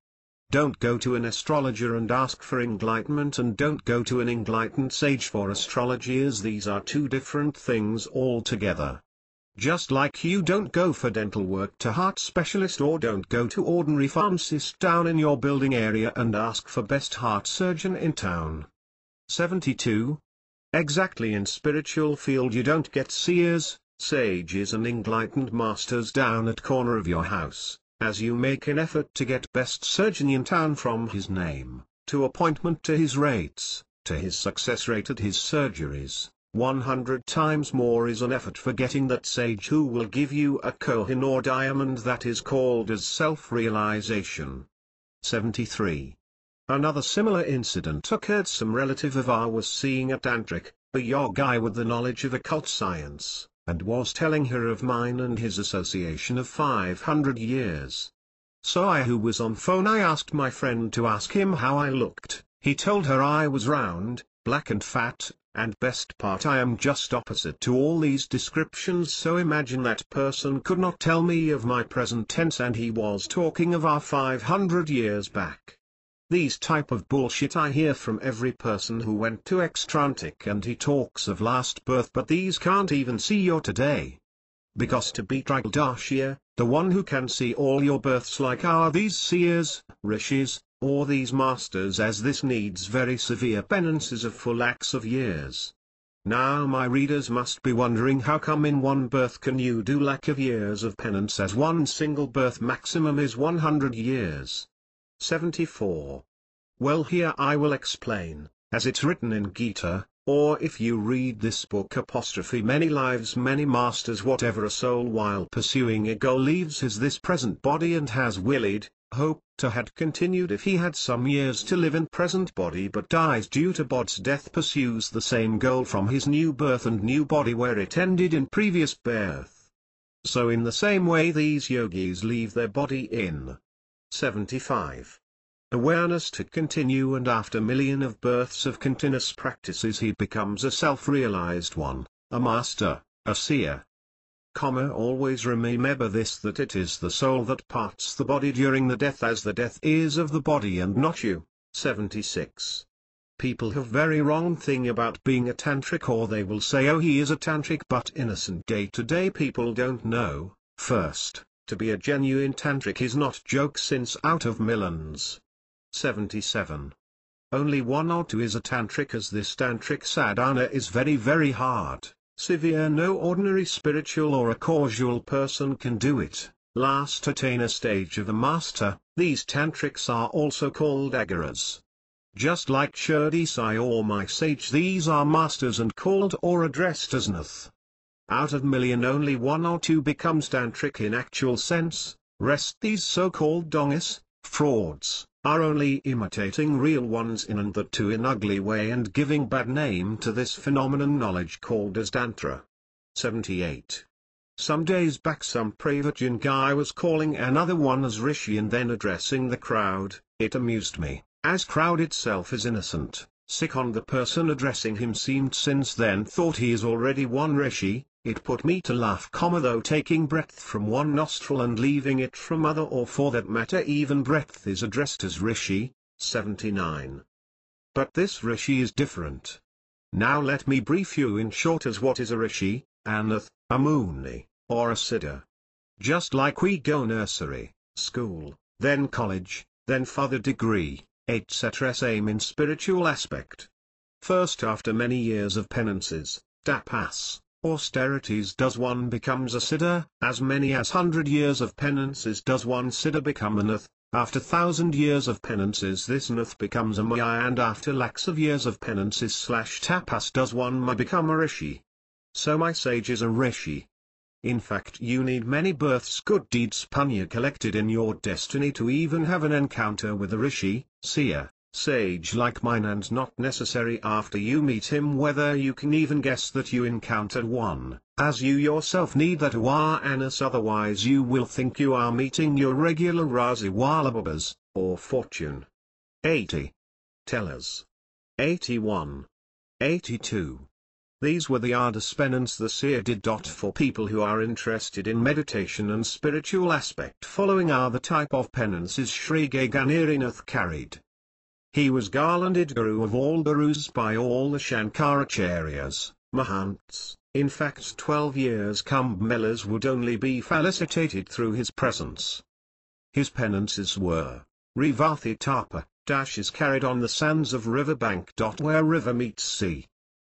Don't go to an astrologer and ask for enlightenment, and don't go to an enlightened sage for astrology, as these are two different things altogether. Just like you don't go for dental work to heart specialist, or don't go to ordinary pharmacist down in your building area and ask for best heart surgeon in town. 72. Exactly, in spiritual field you don't get seers, sages and enlightened masters down at corner of your house, as you make an effort to get best surgeon in town from his name, to appointment, to his rates, to his success rate at his surgeries. 100 times more is an effort for getting that sage who will give you a Kohin or diamond, that is called as self-realization. 73. Another similar incident occurred. Some relative of ours was seeing a tantric, a yogi with the knowledge of occult science, and was telling her of mine and his association of 500 years. So I, who was on phone, I asked my friend to ask him how I looked. He told her I was round, black and fat, and best part, I am just opposite to all these descriptions. So imagine that person could not tell me of my present tense, and he was talking of our 500 years back. These type of bullshit I hear from every person who went to Extrantic, and he talks of last birth, but these can't even see your today. Because to be Trigaldashya, the one who can see all your births, like are these seers, rishis, or these masters, as this needs very severe penances of for lakhs of years. Now my readers must be wondering, how come in one birth can you do lakh of years of penance, as one single birth maximum is 100 years. 74. Well, here I will explain, as it's written in Gita, or if you read this book apostrophe many lives many masters, whatever a soul while pursuing a goal leaves his this present body and has willed, hoped to had continued if he had some years to live in present body, but dies due to bod's death, pursues the same goal from his new birth and new body where it ended in previous birth. So in the same way these yogis leave their body in 75. Awareness to continue, and after million of births of continuous practices he becomes a self-realized one, a master, a seer. Always remember this, that it is the soul that parts the body during the death, as the death is of the body and not you. 76. People have very wrong thing about being a tantric, or they will say, oh, he is a tantric, but innocent day-to-day people don't know. First, to be a genuine tantric is not joke, since out of millions. 77. Only 1 or 2 is a tantric, as this tantric sadhana is very very hard, severe. No ordinary spiritual or a causal person can do it. Last attain a stage of the master. These tantrics are also called agaras. Just like Shirdi Sai or my sage, these are masters and called or addressed as Nath. Out of million only 1 or 2 becomes tantric in actual sense. Rest these so-called dongas, frauds, are only imitating real ones in, and that too in ugly way, and giving bad name to this phenomenon knowledge called as tantra. 78. Some days back some Pravachin guy was calling another one as rishi and then addressing the crowd. It amused me, as crowd itself is innocent. On the person addressing him seemed since then thought he is already one rishi. It put me to laugh, though taking breath from one nostril and leaving it from other, or for that matter even breath, is addressed as rishi. 79. But this rishi is different. Now let me brief you in short as what is a rishi, a nath, a muni, or a siddha. Just like we go nursery, school, then college, then further degree, etc. Same in spiritual aspect. First, after many years of penances, tapas, austerities, does one becomes a siddha. As many as 100 years of penances does one siddha become a nath. After 1,000 years of penances this nath becomes a maya, and after lakhs of years of penances / tapas does one ma become a rishi. So my sage is a rishi. In fact, you need many births, good deeds, punya collected in your destiny to even have an encounter with a rishi, seer, sage like mine, and not necessary after you meet him whether you can even guess that you encountered one, as you yourself need that awareness, otherwise you will think you are meeting your regular Raziwala Babas, or fortune. 80. Tell us. 81. 82. These were the arduous penance the seer did. For people who are interested in meditation and spiritual aspect, following are the type of penances Sri Gagangiri Nath carried. He was garlanded guru of all gurus by all the Shankaracharyas, Mahants. In fact 12 years Kumbh Melas would only be felicitated through his presence. His penances were, Rivathi Tapa, is carried on the sands of river bank. Where river meets sea.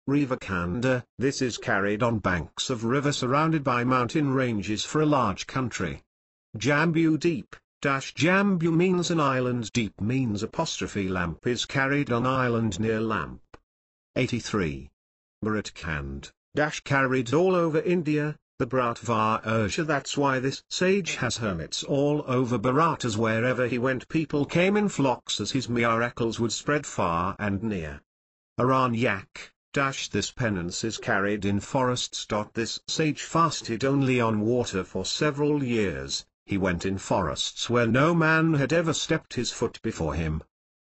Rivakanda, this is carried on banks of river surrounded by mountain ranges for a large country. Jambu Deep, Jambu means an island, deep means apostrophe lamp, is carried on island near lamp. 83. Bharatkand, carried all over India, the Bharatvar Ursha. That's why this sage has hermits all over Bharat, as wherever he went people came in flocks, as his miracles would spread far and near. Aranyak, this penance is carried in forests. This sage fasted only on water for several years. He went in forests where no man had ever stepped his foot before him.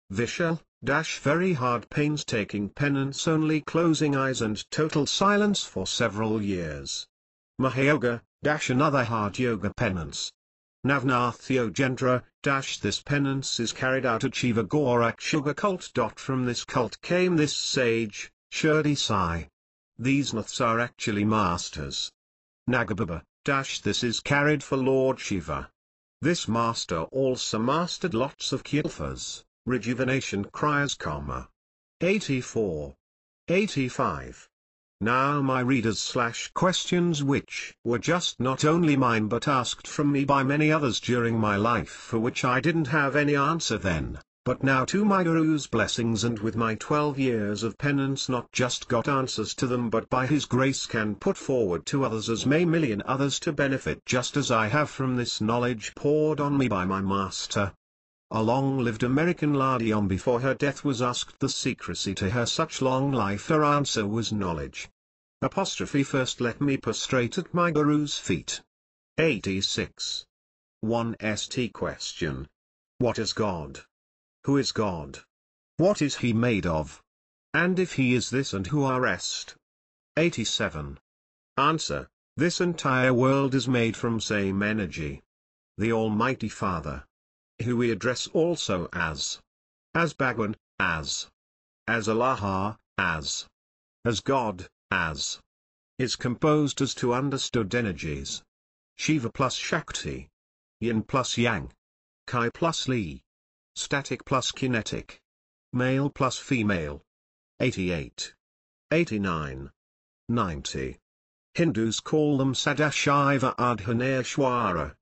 Vishal, very hard painstaking penance, only closing eyes and total silence for several years. Mahayoga, another hard yoga penance. Navnathyogendra, this penance is carried out at Shiva Gorakshuga cult. From this cult came this sage, Shirdi Sai. These Naths are actually masters. Nagababa, this is carried for Lord Shiva. This master also mastered lots of kilpas, rejuvenation kriyas, 84. 85. Now my readers/questions which were just not only mine but asked from me by many others during my life, for which I didn't have any answer then, but now to my Guru's blessings and with my 12 years of penance not just got answers to them but by his grace can put forward to others as may million others to benefit just as I have from this knowledge poured on me by my master. A long-lived American lady on before her death was asked the secrecy to her such long life. Her answer was knowledge. First let me prostrate at my Guru's feet. 86. 1 St. Question. What is God? Who is God? What is he made of? And if he is this and who are rest? 87. Answer. This entire world is made from same energy. The Almighty Father, who we address also as Bhagwan, as Allah, as God, is composed as two understood energies. Shiva plus Shakti. Yin plus Yang. Kai plus Li. Static plus kinetic. Male plus female. 88. 89. 90. Hindus call them Sadashiva Ardhaneshwara.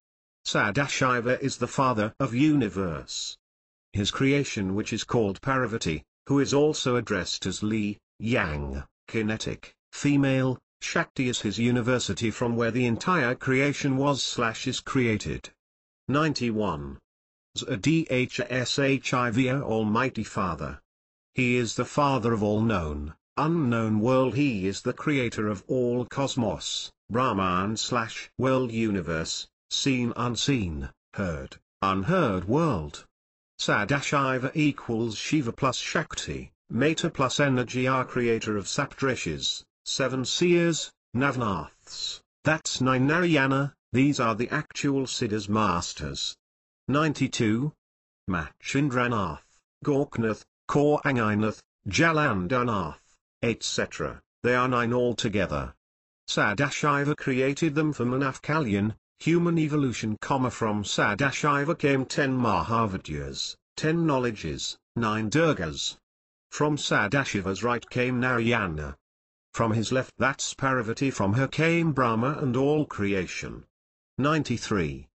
Sadashiva is the father of universe. His creation which is called Parvati, who is also addressed as Li, Yang, kinetic, female, Shakti is his university from where the entire creation was/is created. 91. Zadhshiva Almighty Father. He is the Father of all known, unknown world. He is the creator of all cosmos, Brahman/world universe, seen unseen, heard, unheard world. Sadashiva equals Shiva plus Shakti, Matter plus energy are creator of Saptrishis, 7 seers, Navnaths, that's 9 Narayana, these are the actual Siddhas masters. 92. Machindranath, Gorknath, Kauranginath, Jalandhanath, etc., they are 9 altogether. Sadashiva created them for Manav Kalyan, human evolution, from Sadashiva came 10 Mahavidyas, 10 knowledges, 9 Durgas. From Sadashiva's right came Narayana. From his left that's Parvati, from her came Brahma and all creation. 93.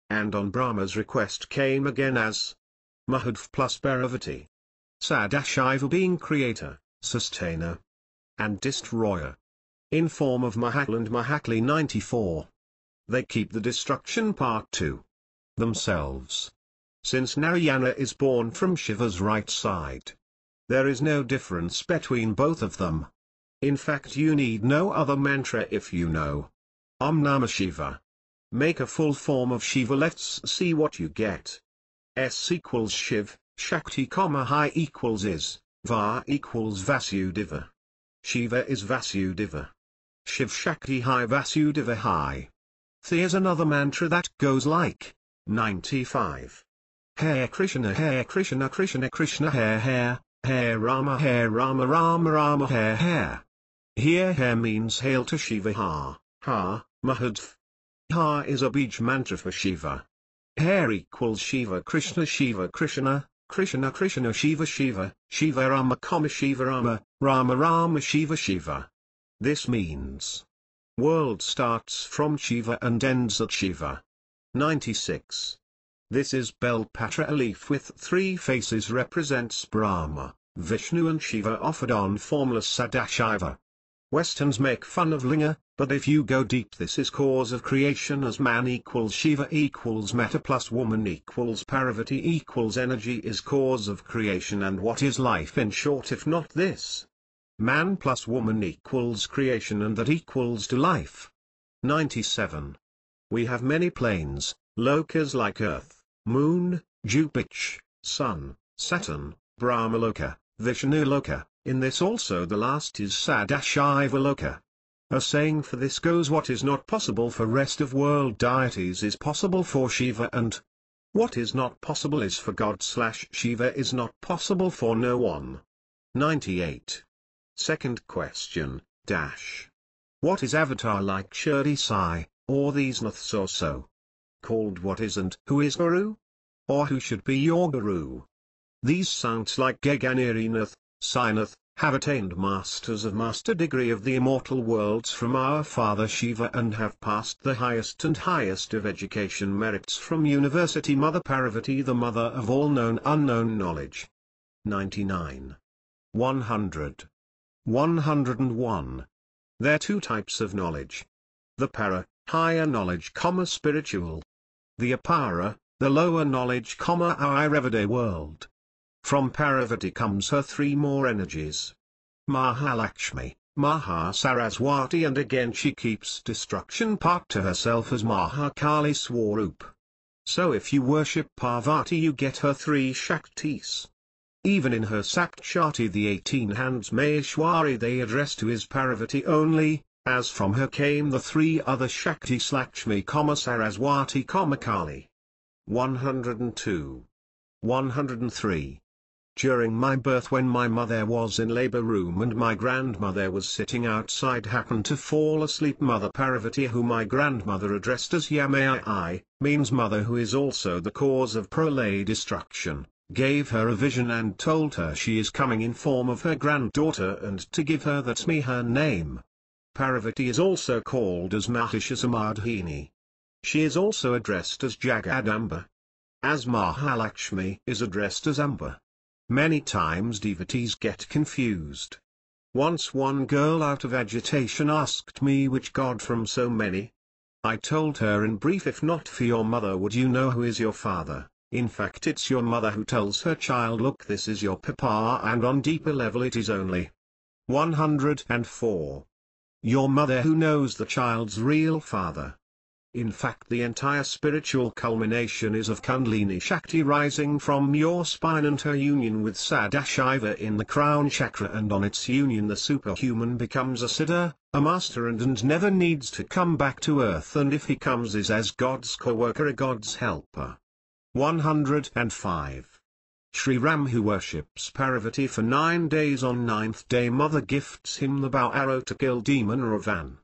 And on Brahma's request came again as Mahadv plus Parvati. Sadashiva being creator, sustainer, and destroyer. In form of Mahakal and Mahakali. 94. They keep the destruction part to themselves. Since Narayana is born from Shiva's right side, there is no difference between both of them. In fact, you need no other mantra if you know Om Namah Shiva. Make a full form of Shiva. Let's see what you get. S equals Shiv, Shakti, High equals is, Va equals Vasudeva. Shiva is Vasudeva. Shiv Shakti High, Vasudeva High. There's another mantra that goes like 95. Hare Krishna, Hare Krishna, Krishna Krishna, Hare Rama, Rama Rama, Hare. Here Hare means hail to Shiva. Ha, Mahadv. Ha is a bij mantra for Shiva. Hare equals Shiva Krishna, Shiva Krishna, Krishna Krishna, Shiva Shiva, Shiva Rama, Shiva Rama, Rama Rama, Shiva Shiva. This means world starts from Shiva and ends at Shiva. 96. This is Belpatra, a leaf with 3 faces, represents Brahma, Vishnu and Shiva offered on formless Sadashiva. Westerns make fun of Linga, but if you go deep, this is cause of creation, as man equals Shiva equals matter plus woman equals Parvati equals energy is cause of creation. And what is life in short if not this? Man plus woman equals creation, and that equals to life. 97. We have many planes, lokas like Earth, Moon, Jupiter, Sun, Saturn, Brahmaloka, Vishnu Loka. In this also the last is Sadashiva Loka. A saying for this goes: what is not possible for rest of world deities is possible for Shiva, and what is not possible is for God/Shiva is not possible for no one. 98. Second question, What is avatar like Shirdi Sai, or these Naths or so? Called what is and who is Guru? Or who should be your Guru? These saints like Gagangiri Nath, Sai Nath, have attained masters of master degree of the immortal worlds from our father Shiva and have passed the highest and highest of education merits from University Mother Parvati, the mother of all known unknown knowledge. 99. 100. 101. There are two types of knowledge. The para, higher knowledge, spiritual. The apara, the lower knowledge, our everyday world. From Parvati comes her three more energies. Mahalakshmi, Mahasaraswati, and again she keeps destruction part to herself as Mahakali Swarup. So if you worship Parvati you get her three Shaktis. Even in her Sakshati the 18 hands Maheshwari they address to is Parvati only, as from her came the three other Shaktis Lakshmi, Saraswati, Kali. 102. 103. During my birth, when my mother was in labor room and my grandmother was sitting outside, happened to fall asleep, Mother Parvati, whom my grandmother addressed as Yamai, means mother who is also the cause of prolay destruction, gave her a vision and told her she is coming in form of her granddaughter and to give her that's me her name. Parvati is also called as Mahishasamadhini. She is also addressed as Jagadamba. As Mahalakshmi is addressed as Amba. Many times devotees get confused. Once one girl out of agitation asked me which god from so many. I told her in brief, if not for your mother would you know who is your father? In fact it's your mother who tells her child, look, this is your papa, and on deeper level it is only 104. Your mother who knows the child's real father. In fact the entire spiritual culmination is of Kundalini Shakti rising from your spine and her union with Sadashiva in the crown chakra, and on its union the superhuman becomes a siddha, a master, and never needs to come back to earth, and if he comes is as God's co-worker, a God's helper. 105. Sri Ram, who worships Parvati for 9 days, on 9th day mother gifts him the bow arrow to kill demon Ravan.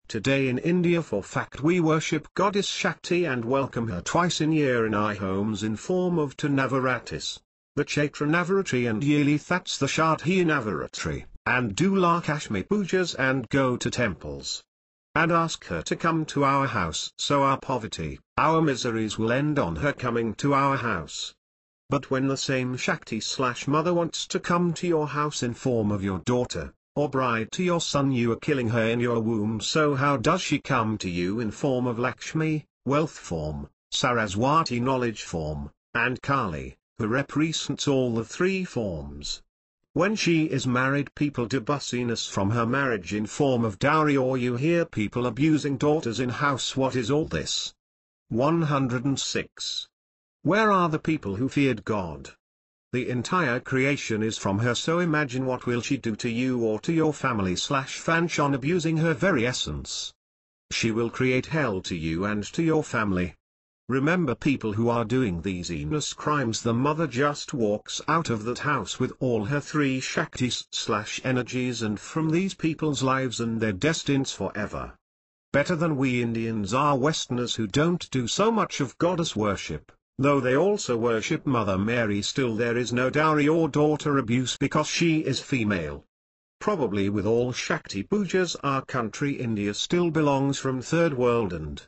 Today in India for fact we worship goddess Shakti and welcome her twice in year in our homes in form of two Navaratis, the Chaitra Navaratri and yearly that's the Shardhi Navaratri, and do Lakshmi pujas and go to temples. And ask her to come to our house so our poverty, our miseries will end on her coming to our house. But when the same Shakti/mother wants to come to your house in form of your daughter, or bride to your son, you are killing her in your womb, so how does she come to you in form of Lakshmi, wealth form, Saraswati knowledge form, and Kali, who represents all the three forms? When she is married people do bussiness from her marriage in form of dowry, or you hear people abusing daughters in house. What is all this? 106. Where are the people who feared God? The entire creation is from her, so imagine what will she do to you or to your family/Fanchon abusing her very essence. She will create hell to you and to your family. Remember, people who are doing these heinous crimes, the mother just walks out of that house with all her three Shaktis/energies, and from these people's lives and their destinies forever. Better than we Indians are Westerners who don't do so much of goddess worship. Though they also worship Mother Mary, still there is no dowry or daughter abuse because she is female. Probably with all Shakti pujas our country India still belongs from third world, and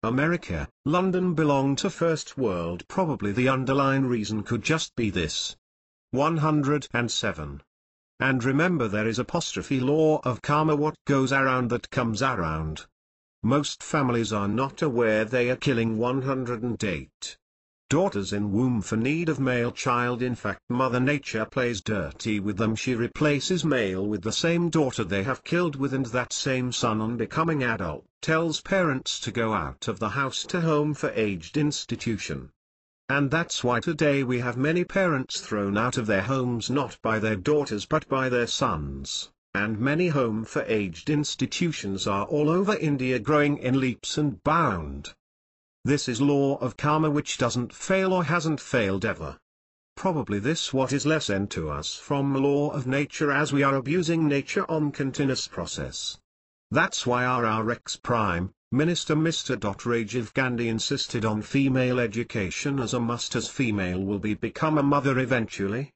America, London belong to first world. Probably the underlying reason could just be this. 107. And remember, there is apostrophe law of karma, what goes around that comes around. Most families are not aware they are killing 108. Daughters in womb for need of male child. In fact Mother Nature plays dirty with them. She replaces male with the same daughter they have killed with, and that same son on becoming adult tells parents to go out of the house to home for aged institution. And that's why today we have many parents thrown out of their homes not by their daughters but by their sons. and many home for aged institutions are all over India growing in leaps and bounds. This is law of karma which doesn't fail or hasn't failed ever. Probably this what is lesson to us from law of nature as we are abusing nature on continuous process. That's why our ex-Prime Minister Mr. Rajiv Gandhi insisted on female education as a must, as female will become a mother eventually.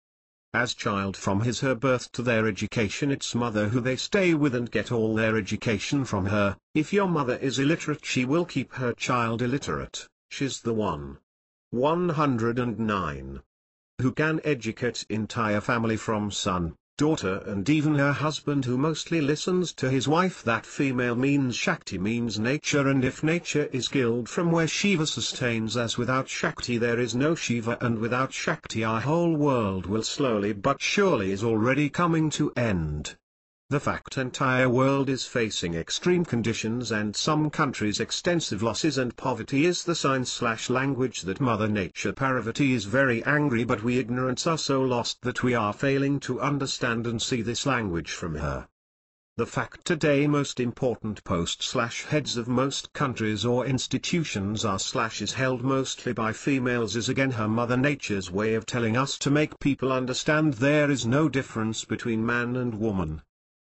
As child from her birth to their education, it's mother who they stay with and get all their education from her. If your mother is illiterate, she will keep her child illiterate. She's the one. 109. Who can educate entire family from son, daughter and even her husband, who mostly listens to his wife. That female means Shakti, means nature, and if nature is killed from where Shiva sustains us, without Shakti there is no Shiva, and without Shakti our whole world will slowly but surely is already coming to end. The fact entire world is facing extreme conditions and some countries extensive losses and poverty is the sign/language that Mother Nature Parvati is very angry, but we ignorance are so lost that we are failing to understand and see this language from her. The fact today most important post/heads of most countries or institutions are/is held mostly by females is again her Mother Nature's way of telling us to make people understand there is no difference between man and woman.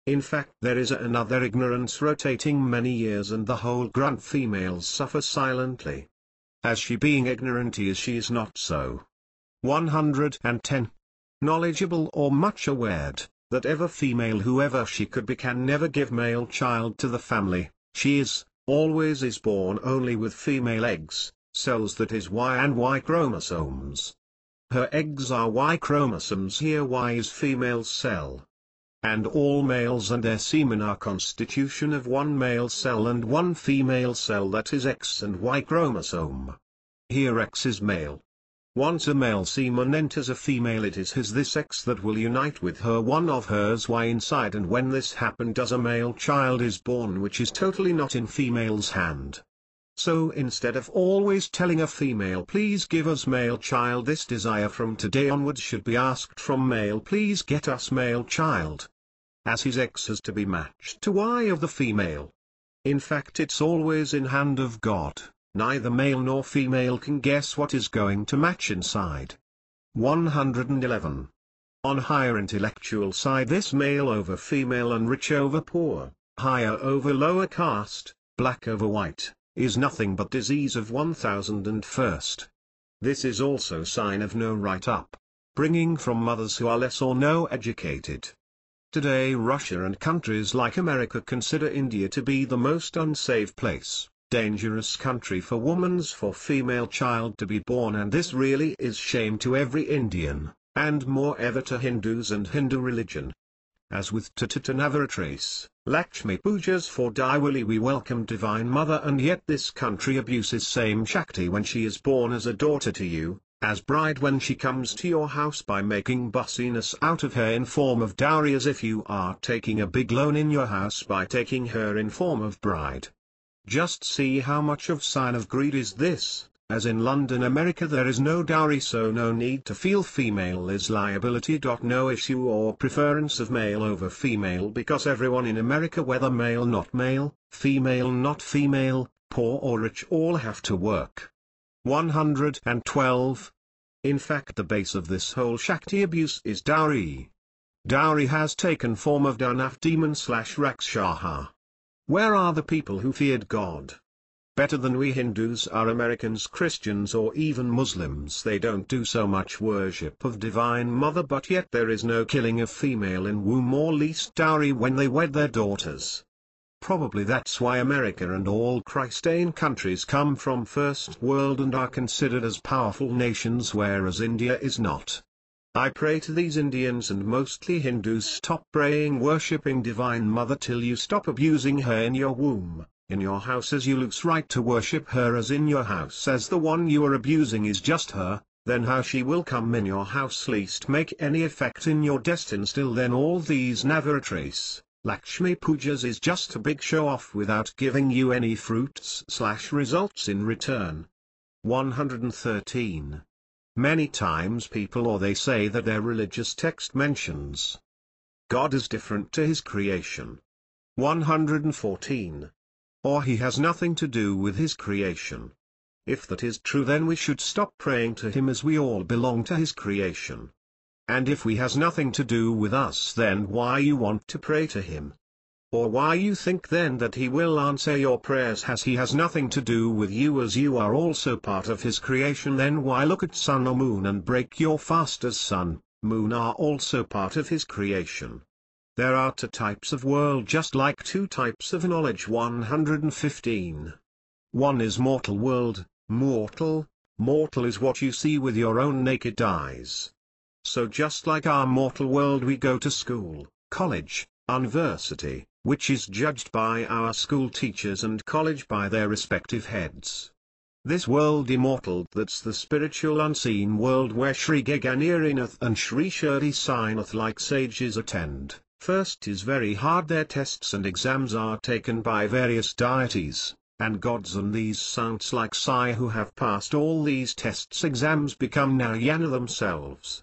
In fact there is another ignorance rotating many years and the whole grunt females suffer silently. As she being ignorant is she is not so. 110. Knowledgeable or much aware, that ever female whoever she could be can never give male child to the family, she is, always is born only with female eggs, cells, that is Y and Y chromosomes. Her eggs are Y chromosomes, here Y is female cell. And all males and their semen are constitution of one male cell and one female cell, that is X and Y chromosome. Here X is male. Once a male semen enters a female, it is this X that will unite with her one of hers Y inside, and when this happens a male child is born which is totally not in female's hand. So instead of always telling a female please give us male child, this desire from today onwards should be asked from male please get us male child. As his X has to be matched to Y of the female. In fact it's always in hand of God, neither male nor female can guess what is going to match inside. 111. On higher intellectual side this male over female and rich over poor, higher over lower caste, black over white, is nothing but disease of 1001st. This is also sign of no right up, bringing from mothers who are less or no educated. Today Russia and countries like America consider India to be the most unsafe place, dangerous country for woman's for female child to be born, and this really is shame to every Indian, and more ever to Hindus and Hindu religion. As with Navratris, Lakshmi Pujas for Diwali we welcome Divine Mother, and yet this country abuses same Shakti when she is born as a daughter to you, as bride when she comes to your house, by making bussiness out of her in form of dowry, as if you are taking a big loan in your house by taking her in form of bride. Just see how much of sign of greed is this, as in London America there is no dowry, so no need to feel female is liability. No issue or preference of male over female, because everyone in America, whether male not male, female not female, poor or rich, all have to work. 112. In fact the base of this whole Shakti abuse is dowry. Dowry has taken form of Danav demon/Rakshaha. Where are the people who feared God? Better than we Hindus are Americans, Christians or even Muslims. They don't do so much worship of Divine Mother, but yet there is no killing of female in womb or least dowry when they wed their daughters. Probably that's why America and all Christian countries come from first world and are considered as powerful nations, whereas India is not. I pray to these Indians and mostly Hindus, stop praying worshipping Divine Mother till you stop abusing her in your womb, in your house, as you lose right to worship her as in your house, as the one you are abusing is just her. Then how she will come in your house least make any effect in your destiny. Still then all these Navaratris, Lakshmi Pujas is just a big show-off without giving you any fruits/results in return. 113. Many times people or they say that their religious text mentions God is different to his creation. 114. Or he has nothing to do with his creation. If that is true, then we should stop praying to him, as we all belong to his creation. And if he has nothing to do with us, then why you want to pray to him? Or why you think then that he will answer your prayers, as he has nothing to do with you, as you are also part of his creation? Then why look at sun or moon and break your fast, as sun, moon are also part of his creation? There are two types of world, just like two types of knowledge. 115. One is mortal world. Mortal is what you see with your own naked eyes. So just like our mortal world, we go to school, college, university, which is judged by our school teachers, and college by their respective heads. This world immortal, that's the spiritual unseen world, where Sri Gagangiri and Sri Shirdi Sainath like sages attend. First is very hard. Their tests and exams are taken by various deities and gods, and these saints like Sai who have passed all these tests exams become Narayana themselves.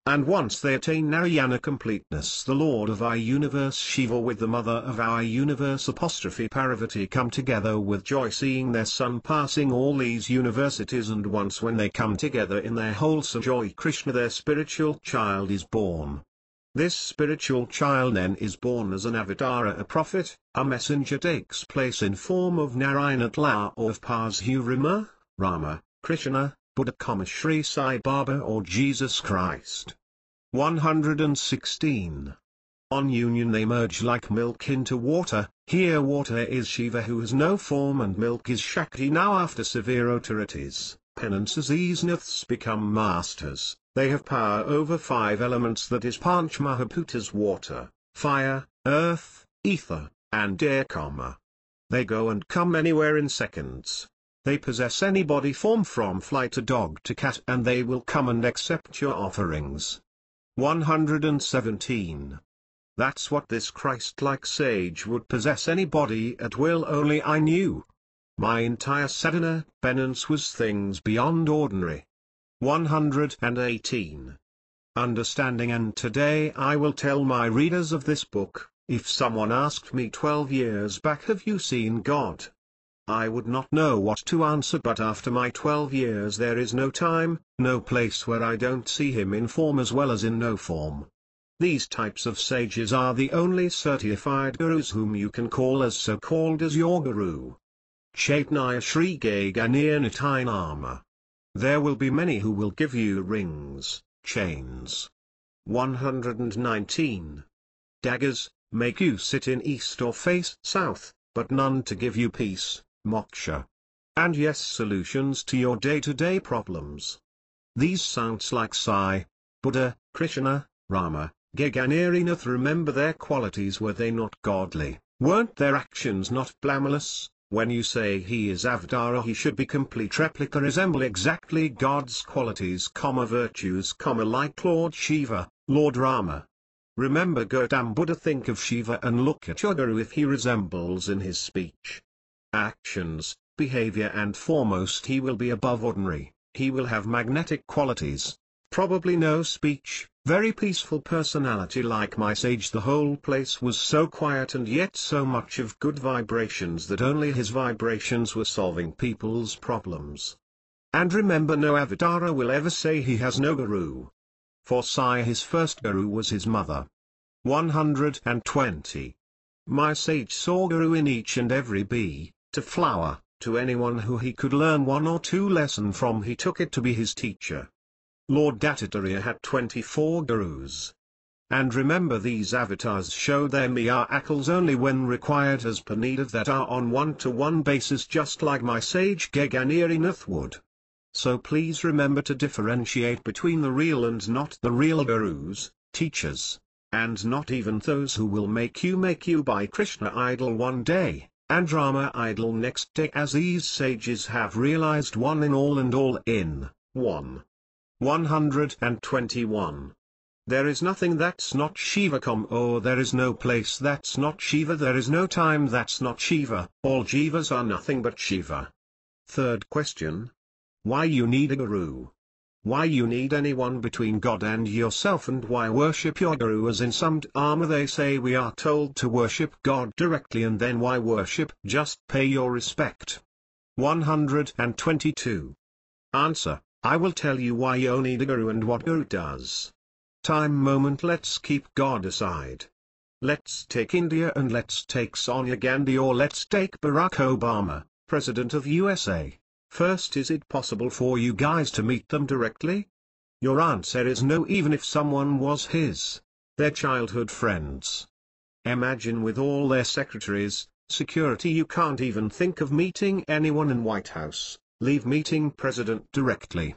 And once they attain Narayana completeness, the Lord of our universe Shiva with the mother of our universe Parvati come together with joy, seeing their son passing all these universities. And once when they come together in their wholesome joy, Krishna, their spiritual child, is born. This spiritual child then is born as an avatara, a prophet, a messenger, takes place in form of Narayana or of Parshurama, Rama, Krishna, Buddha, Shri Sai Baba or Jesus Christ. 116. On union they merge like milk into water. Here water is Shiva, who has no form, and milk is Shakti. Now after severe austerities, penances, these naths become masters. They have power over 5 elements, that is Panch Mahabhutas: water, fire, earth, ether, and air. They go and come anywhere in seconds. They possess any body form, from fly to dog to cat, and they will come and accept your offerings. 117. That's what this Christ-like sage would possess any body at will. Only I knew. My entire sadhana, penance, was things beyond ordinary. 118. Understanding. And today I will tell my readers of this book, if someone asked me 12 years back, have you seen God? I would not know what to answer, but after my 12 years there is no time, no place where I don't see him in form as well as in no form. These types of sages are the only certified gurus whom you can call as so-called as your guru. Chaitanya Sri Gagangiri Nama. There will be many who will give you rings, chains. 119. Daggers, make you sit in east or face south, but none to give you peace, moksha. And yes, solutions to your day-to-day problems. These saints like Sai, Buddha, Krishna, Rama, Gagangiri, remember their qualities. Were they not godly? Weren't their actions not blameless? When you say he is Avatara, he should be complete replica, resemble exactly God's qualities, virtues, like Lord Shiva, Lord Rama. Remember Gautam Buddha. Think of Shiva and look at your guru if he resembles in his speech, actions, behavior, and foremost he will be above ordinary. He will have magnetic qualities, probably no speech, very peaceful personality like my sage. The whole place was so quiet and yet so much of good vibrations that only his vibrations were solving people's problems. And remember, no avatara will ever say he has no guru. For Sai, his first guru was his mother. 120. My sage saw guru in each and every bee, to flower, to anyone who he could learn 1 or 2 lessons from, he took it to be his teacher. Lord Dattatreya had 24 gurus. And remember, these avatars show their miracles only when required as per need, that are on 1-to-1 basis, just like my sage Gagangiri would. So please remember to differentiate between the real and not the real gurus, teachers, and not even those who will make you by Krishna idol one day, and Rama idol next day, as these sages have realized one in all and all in one. 121. There is nothing that's not Shiva, there is no place that's not Shiva, there is no time that's not Shiva, all Jivas are nothing but Shiva. Third question. Why you need a guru? why you need anyone between God and yourself, and why worship your guru as in some dharma they say we are told to worship God directly, and then why worship, just pay your respect. 122. Answer: I will tell you why you need a guru and what guru does. Time moment. Let's keep God aside. Let's take India and let's take Sonia Gandhi, or let's take Barack Obama, President of USA. First, is it possible for you guys to meet them directly? Your answer is no, even if someone was their childhood friends. Imagine with all their secretaries, security, you can't even think of meeting anyone in White House, leave meeting President directly.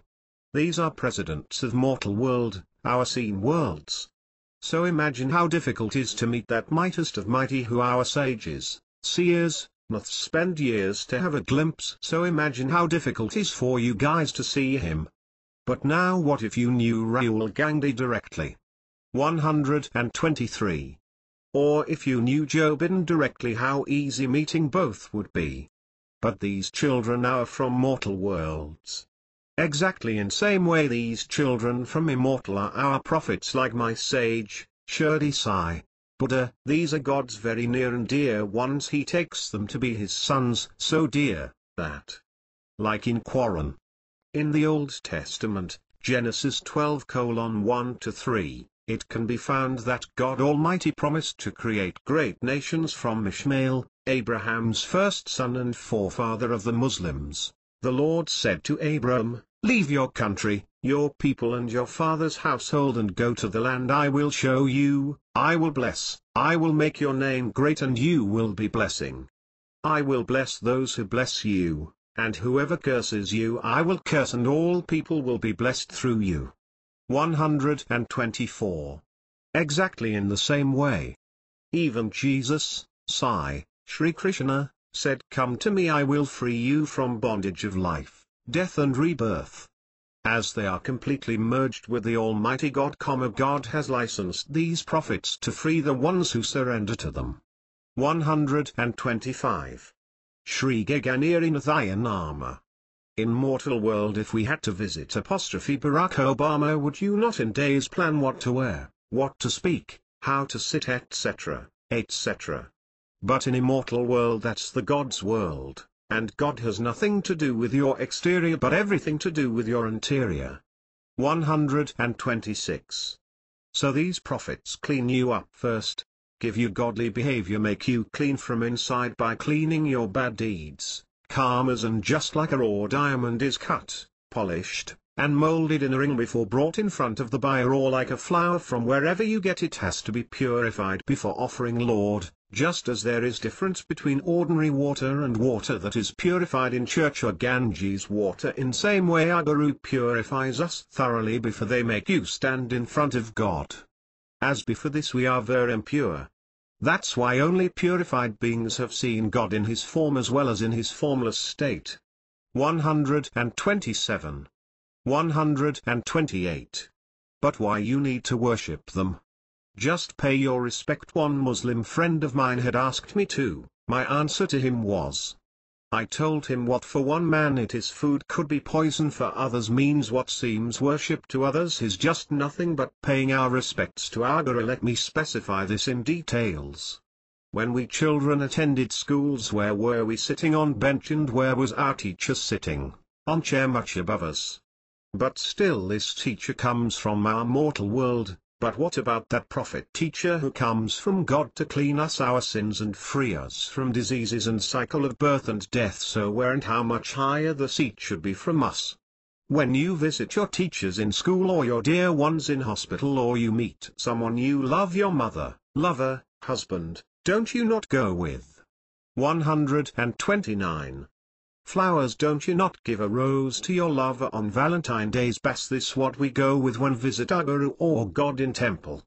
These are presidents of mortal world, our seen worlds. So imagine how difficult it is to meet that mightiest of mighty, who our sages, seers, must spend years to have a glimpse. So imagine how difficult it is for you guys to see him. But now what if you knew Rahul Gandhi directly? 123. Or if you knew Joe Biden directly, how easy meeting both would be. But these children are from mortal worlds. Exactly in same way these children from immortal are our prophets, like my sage, Shirdi Sai, Buddha. These are God's very near and dear ones. He takes them to be his sons, so dear, that, like in Quran, in the Old Testament, Genesis 12:1-3, it can be found that God Almighty promised to create great nations from Ishmael, Abraham's first son and forefather of the Muslims. The Lord said to Abram, "Leave your country, your people and your father's household and go to the land I will show you. I will bless, I will make your name great and you will be blessing. I will bless those who bless you, and whoever curses you I will curse, and all people will be blessed through you." 124. Exactly in the same way, even Jesus, Sai, Sri Krishna, said, "Come to me, I will free you from bondage of life, death and rebirth." As they are completely merged with the Almighty God, God has licensed these prophets to free the ones who surrender to them. 125. Shri Gagangiri Nathaya Nama. In mortal world, if we had to visit apostrophe Barack Obama, would you not in days plan what to wear, what to speak, how to sit, etc., etc.? But in immortal world, that's the God's world, and God has nothing to do with your exterior but everything to do with your interior. 126. So these prophets clean you up first, give you godly behavior, make you clean from inside by cleaning your bad deeds, karmas, and just like a raw diamond is cut, polished, and molded in a ring before brought in front of the buyer, or like a flower from wherever you get it has to be purified before offering Lord. Just as there is difference between ordinary water and water that is purified in church or Ganges water, in same way our Guru purifies us thoroughly before they make you stand in front of God. As before this we are very impure. That's why only purified beings have seen God in his form as well as in his formless state. 127. 128. But why you need to worship them? Just pay your respect. One Muslim friend of mine had asked me to. My answer to him was, I told him what for one man it is food could be poison for others, means what seems worship to others is just nothing but paying our respects to our Guru. Let me specify this in details. When we children attended schools, where were we sitting? On bench. And where was our teacher sitting? On chair much above us. But still this teacher comes from our mortal world. But what about that prophet teacher who comes from God to clean us our sins and free us from diseases and cycle of birth and death? So where and how much higher the seat should be from us? When you visit your teachers in school, or your dear ones in hospital, or you meet someone you love, your mother, lover, husband, don't you not go with 129 flowers? Don't you not give a rose to your lover on Valentine's Day's best? This what we go with when visit our Guru or God in temple.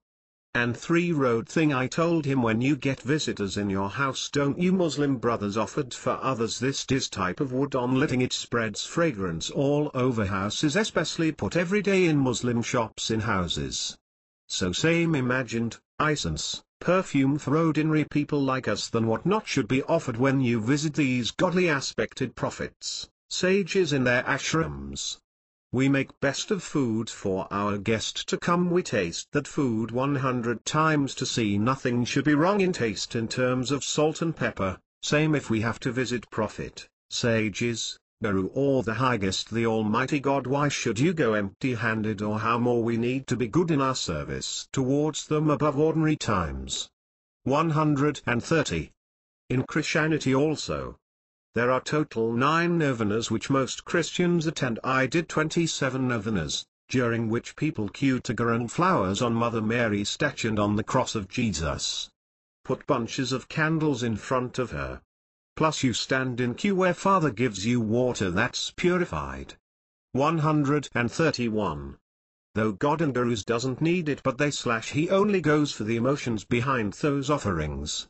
And 3 road thing I told him, when you get visitors in your house, don't you Muslim brothers offered for others this type of wood on litting, it spreads fragrance all over houses, especially put every day in Muslim shops in houses. So same imagined, essence, perfume for ordinary people like us, than what not should be offered when you visit these godly aspected prophets, sages in their ashrams. We make best of food for our guest to come. We taste that food 100 times to see nothing should be wrong in taste in terms of salt and pepper. Same if we have to visit prophet, sages, guru or the highest, the Almighty God. Why should you go empty-handed? Or how more we need to be good in our service towards them above ordinary times. 130. In Christianity also, there are total 9 novenas which most Christians attend. I did 27 novenas, during which people queued to burn flowers on Mother Mary's statue and on the cross of Jesus. Put bunches of candles in front of her. Plus you stand in queue where Father gives you water that's purified. 131. Though God and gurus doesn't need it, but he only goes for the emotions behind those offerings.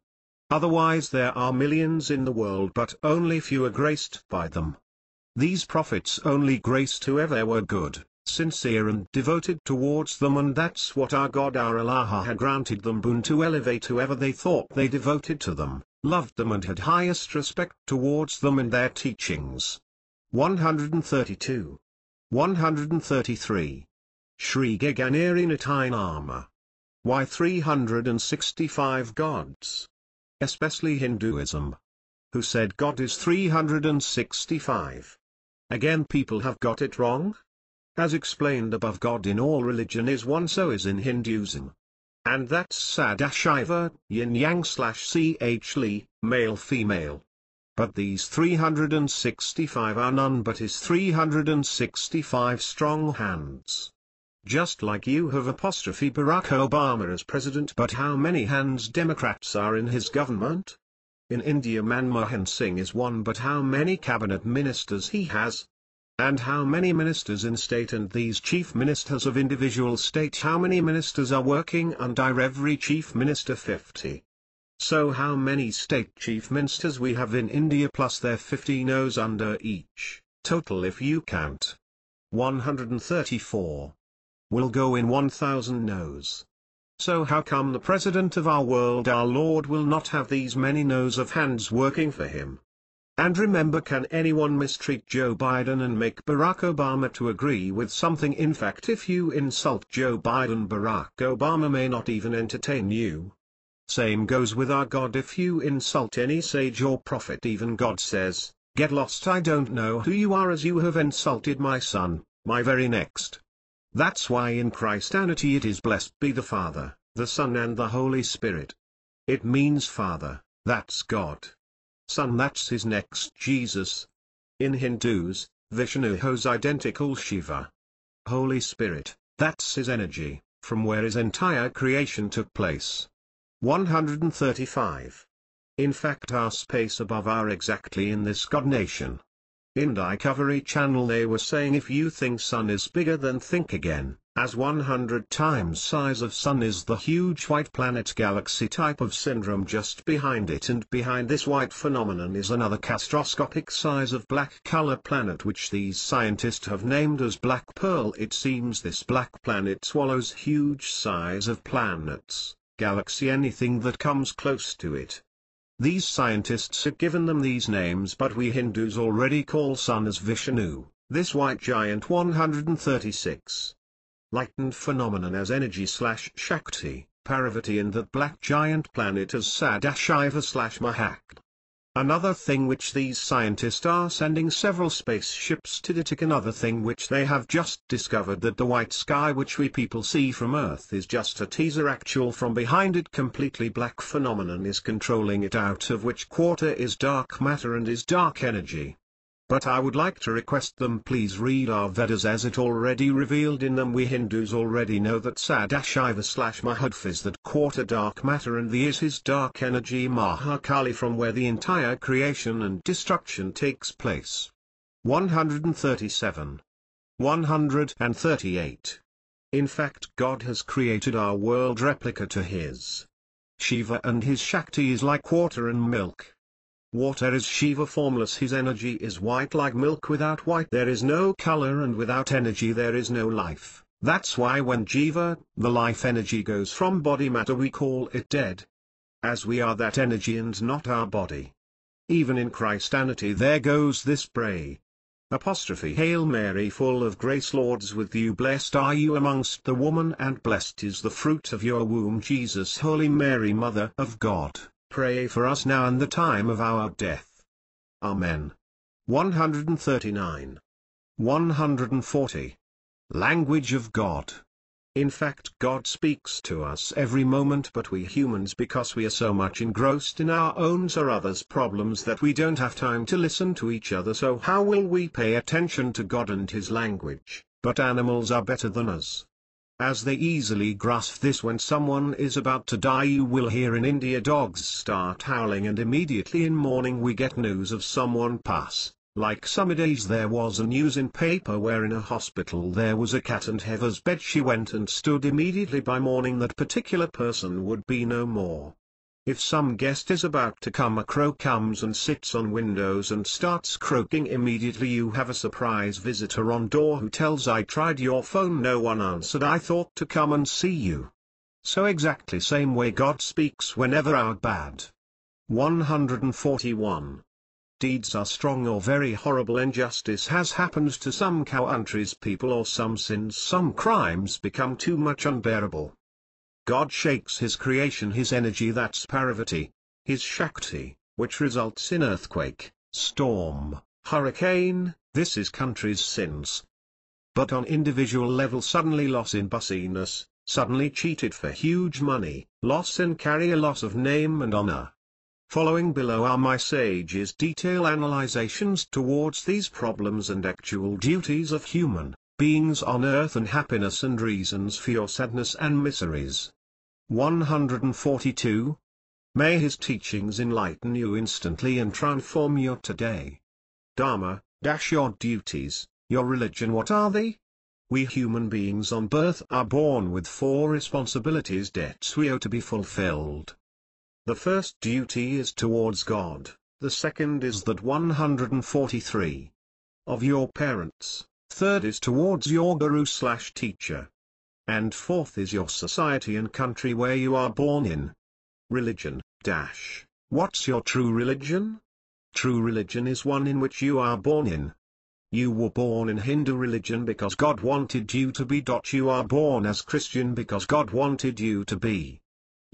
Otherwise there are millions in the world but only few are graced by them. These prophets only graced whoever were good, sincere and devoted towards them, and that's what our God our Allah had granted them boon to elevate whoever they thought they devoted to them, loved them and had highest respect towards them and their teachings. 132. 133. Shri Gagangiri Nityanama. Why 365 gods? Especially Hinduism. Who said God is 365? Again, people have got it wrong. As explained above, God in all religion is one, so is in Hinduism. And that's Sadashiva, yin-yang/ch li, male-female. But these 365 are none but his 365 strong hands. Just like you have Barack Obama as president, but how many hands Democrats are in his government? In India Manmohan Singh is one, but how many cabinet ministers he has? And how many ministers in state, and these chief ministers of individual state, how many ministers are working under every chief minister? 50. So how many state chief ministers we have in India plus their 50 no's under each, total if you count. 134. Will go in 1,000 no's. So how come the president of our world, our Lord, will not have these many no's of hands working for him? And remember, can anyone mistreat Joe Biden and make Barack Obama to agree with something? In fact, if you insult Joe Biden, Barack Obama may not even entertain you. Same goes with our God. If you insult any sage or prophet, even God says, "Get lost, I don't know who you are, as you have insulted my son, my very next." That's why in Christianity it is blessed be the Father, the Son and the Holy Spirit. It means Father, that's God. Son, that's his next, Jesus. In Hindus, Vishnu is identical Shiva. Holy Spirit, that's his energy, from where his entire creation took place. 135. In fact, our space above are exactly in this God nation. In Discovery Channel they were saying, if you think Sun is bigger, then think again, as 100 times size of Sun is the huge white planet galaxy type of syndrome just behind it, and behind this white phenomenon is another castroscopic size of black color planet which these scientists have named as Black Pearl. It seems this black planet swallows huge size of planets, galaxy, anything that comes close to it. These scientists have given them these names, but we Hindus already call Sun as Vishnu, this white giant. 136. Lightened phenomenon as energy/Shakti, Parvati, and that black giant planet as Sadashiva/Mahak. Another thing which these scientists are sending several spaceships to detect. Another thing which they have just discovered, that the white sky which we people see from Earth is just a teaser. Actual from behind it completely black phenomenon is controlling it, out of which quarter is dark matter and is dark energy. But I would like to request them please read our Vedas, as it already revealed in them. We Hindus already know that Sadashiva/Mahadv is that quarter dark matter, and the is his dark energy Mahakali, from where the entire creation and destruction takes place. 137. 138. In fact, God has created our world replica to his. Shiva and his Shakti is like water and milk. Water is Shiva, formless, his energy is white like milk. Without white there is no color, and without energy there is no life. That's why when Jiva, the life energy, goes from body matter we call it dead. As we are that energy and not our body. Even in Christianity there goes this pray. Hail Mary, full of grace, Lord's with you, blessed are you amongst the women, and blessed is the fruit of your womb, Jesus. Holy Mary, Mother of God, pray for us now and the time of our death. Amen. 139. 140. Language of God. In fact, God speaks to us every moment, but we humans, because we are so much engrossed in our own or others' problems, that we don't have time to listen to each other. So how will we pay attention to God and His language? But animals are better than us, as they easily grasp this. When someone is about to die, you will hear in India dogs start howling, and immediately in morning we get news of someone pass. Like some days there was a news in paper where in a hospital there was a cat and heaven's bed. She went and stood immediately. By morning that particular person would be no more. If some guest is about to come, a crow comes and sits on windows and starts croaking. Immediately you have a surprise visitor on door who tells, I tried your phone, no one answered, I thought to come and see you. So exactly same way God speaks whenever our bad. 141. Deeds are strong or very horrible. Injustice has happened to some countries' people, or some sins, some crimes become too much unbearable. God shakes His creation, His energy, that's Parvati, His Shakti, which results in earthquake, storm, hurricane. This is countries' sins. But on individual level, suddenly loss in busyness, suddenly cheated for huge money, loss in career, loss of name and honor. Following below are my sage's detailed analyzations towards these problems and actual duties of human beings on earth, and happiness and reasons for your sadness and miseries. 142. May His teachings enlighten you instantly and transform your today. Dharma, your duties, your religion, what are they? We human beings on birth are born with 4 responsibilities, debts we owe to be fulfilled. The first duty is towards God, the second is that 143 of your parents, third is towards your guru/teacher, and fourth is your society and country where you are born in. Religion, what's your true religion? True religion is one in which you are born in. You were born in Hindu religion because God wanted you to be. You are born as Christian because God wanted you to be.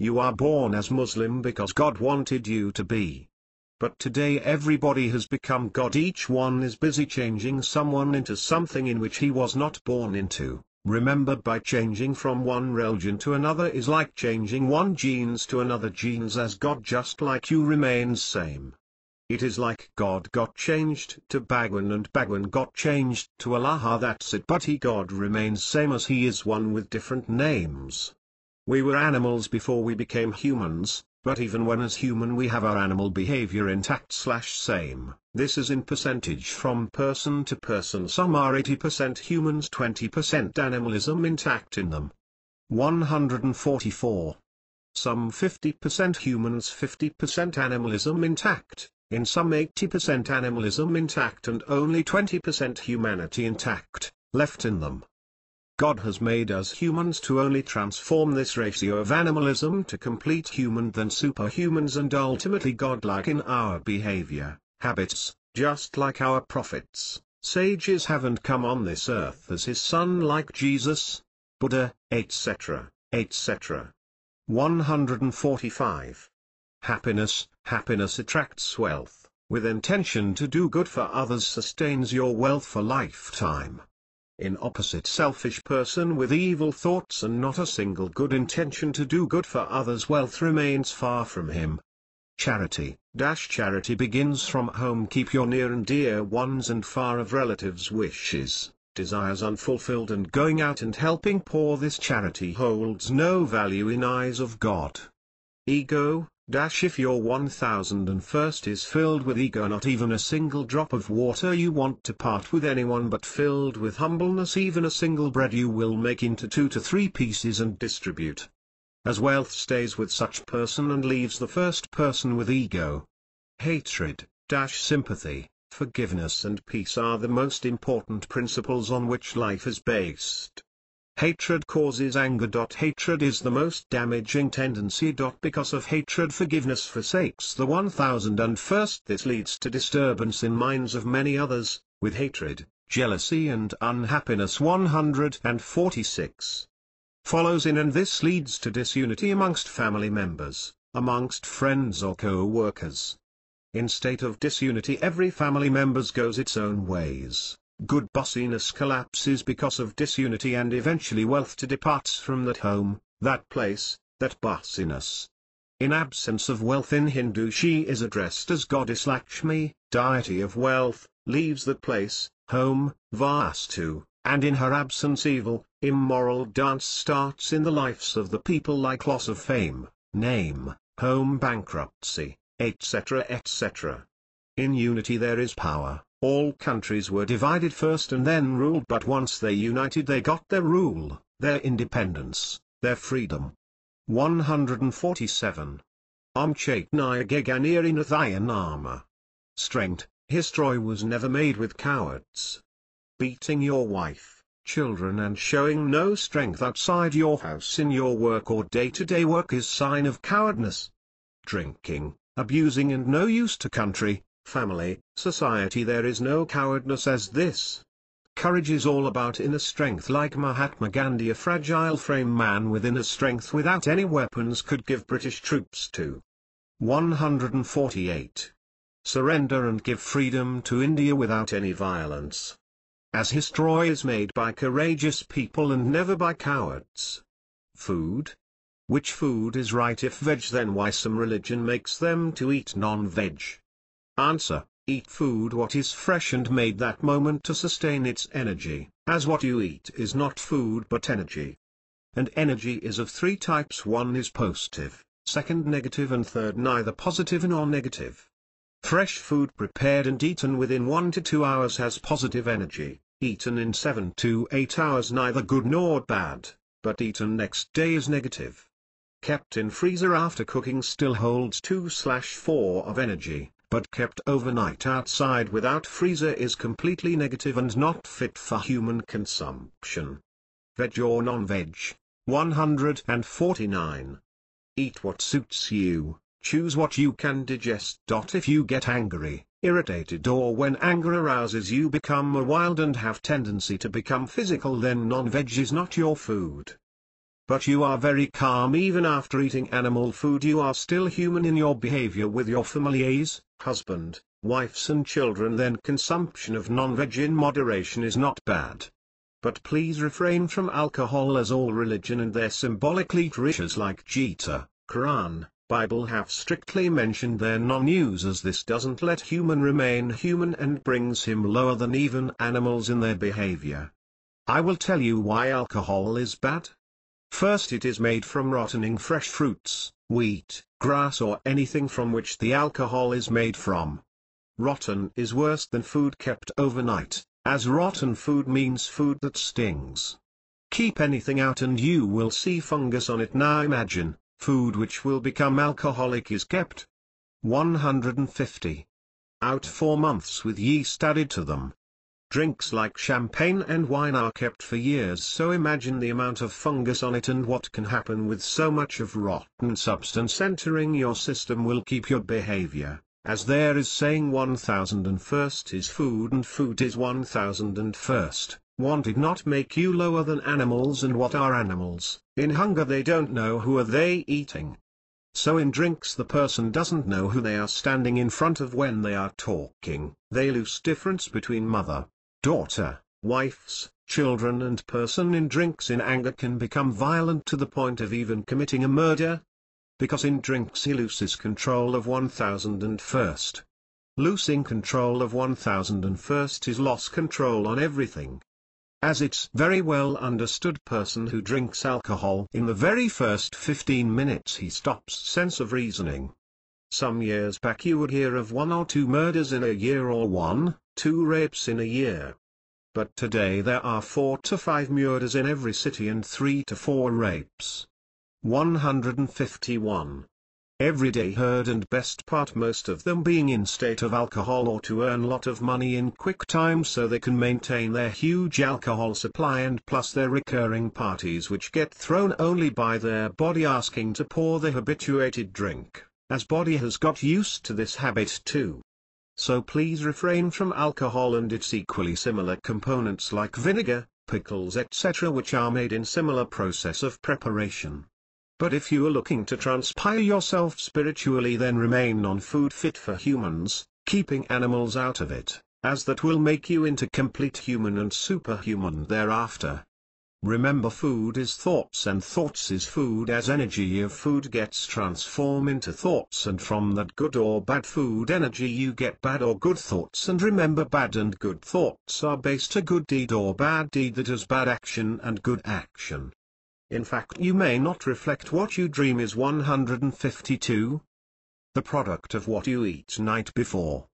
You are born as Muslim because God wanted you to be. But today everybody has become God. Each one is busy changing someone into something in which he was not born into. Remember, by changing from one religion to another is like changing one genes to another genes, as God just like you remains same. It is like God got changed to Bhagwan and Bhagwan got changed to Allah, that's it. But God remains same as He is one with different names. We were animals before we became humans, but even when as human we have our animal behavior intact/same. This is in percentage from person to person. Some are 80% humans, 20% animalism intact in them. 144. Some 50% humans, 50% animalism intact, in some 80% animalism intact and only 20% humanity intact, left in them. God has made us humans to only transform this ratio of animalism to complete human, then superhumans, and ultimately godlike in our behavior, habits, just like our prophets, sages haven't come on this earth as His son like Jesus, Buddha, etc., etc. 145. Happiness attracts wealth, with intention to do good for others sustains your wealth for lifetime. In opposite, selfish person with evil thoughts and not a single good intention to do good for others, wealth remains far from him. Charity begins from home. Keep your near and dear ones and far of relatives' wishes, desires unfulfilled, and going out and helping poor. This charity holds no value in eyes of God. Ego if your 1001st is filled with ego, not even a single drop of water you want to part with anyone, but filled with humbleness, even a single bread you will make into 2 to 3 pieces and distribute. As wealth stays with such person and leaves the first person with ego. Hatred sympathy, forgiveness and peace are the most important principles on which life is based. Hatred causes anger. Hatred is the most damaging tendency. Because of hatred, forgiveness forsakes the 1001st. This leads to disturbance in minds of many others, with hatred, jealousy and unhappiness. 146. Follows in, and this leads to disunity amongst family members, amongst friends or co-workers. In state of disunity every family members goes its own ways, good bossiness collapses because of disunity, and eventually wealth departs from that home, that place, that bossiness. In absence of wealth in Hindu, she is addressed as goddess Lakshmi, deity of wealth, leaves that place, home, Vastu, and in her absence evil, immoral dance starts in the lives of the people, like loss of fame, name, home, bankruptcy, etc. etc. In unity there is power. All countries were divided first and then ruled, but once they united they got their rule, their independence, their freedom. 147. Chaitanya Gagangiri Nathayanama. Strength, history was never made with cowards. Beating your wife, children and showing no strength outside your house in your work or day-to-day work is sign of cowardness. Drinking, abusing and no use to country, family, society, there is no cowardness as this. Courage is all about inner strength, like Mahatma Gandhi. A fragile frame man with inner strength without any weapons could give British troops to. 148. Surrender and give freedom to India without any violence. As history is made by courageous people and never by cowards. Food? Which food is right? If veg, then why some religion makes them to eat non-veg? Answer: eat food what is fresh and made that moment to sustain its energy, as what you eat is not food but energy. And energy is of three types: one is positive, second negative, and third neither positive nor negative. Fresh food prepared and eaten within 1 to 2 hours has positive energy, eaten in 7 to 8 hours neither good nor bad, but eaten next day is negative. Kept in freezer after cooking still holds 2/4 of energy, but kept overnight outside without freezer is completely negative and not fit for human consumption. Veg or non-veg. 149. Eat what suits you, choose what you can digest. If you get angry, irritated, or when anger arouses you become wild and have tendency to become physical, then non-veg is not your food. But you are very calm even after eating animal food. You are still human in your behavior with your familiars, husband, wives and children, then consumption of non-veg in moderation is not bad. But please refrain from alcohol, as all religion and their symbolic literatures like Gita, Quran, Bible have strictly mentioned their non-use, as this doesn't let human remain human and brings him lower than even animals in their behavior. I will tell you why alcohol is bad. First, it is made from rottening fresh fruits, wheat, grass or anything from which the alcohol is made from. Rotten is worse than food kept overnight, as rotten food means food that stings. Keep anything out and you will see fungus on it. Now imagine, food which will become alcoholic is kept 150 out 4 months with yeast added to them. Drinks like champagne and wine are kept for years, so imagine the amount of fungus on it and what can happen with so much of rotten substance entering your system will keep your behavior, as there is saying 1001st is food and food is 1001st. Want did not make you lower than animals, and what are animals? In hunger they don't know who are they eating. So in drinks the person doesn't know who they are standing in front of when they are talking. They lose difference between mother, daughter, wives, children and person. In drinks in anger can become violent to the point of even committing a murder. Because in drinks he loses control of 1001st. Losing control of 1001st is loss control on everything. As it's very well understood, person who drinks alcohol in the very first 15 minutes he stops sense of reasoning. Some years back you would hear of 1 or 2 murders in a year or 1, 2 rapes in a year. But today there are 4 to 5 murders in every city and 3 to 4 rapes. 151. Everyday heard, and best part most of them being in state of alcohol or to earn lot of money in quick time so they can maintain their huge alcohol supply, and plus their recurring parties which get thrown only by their body asking to pour the habituated drink, as body has got used to this habit too. So please refrain from alcohol and its equally similar components like vinegar, pickles etc., which are made in similar process of preparation. But if you are looking to transpire yourself spiritually, then remain on food fit for humans, keeping animals out of it, as that will make you into complete human and superhuman thereafter. Remember, food is thoughts and thoughts is food. As energy of food gets transformed into thoughts, and from that good or bad food energy you get bad or good thoughts. And remember, bad and good thoughts are based to good deed or bad deed, that is bad action and good action. In fact, you may not reflect what you dream is 152. The product of what you eat night before.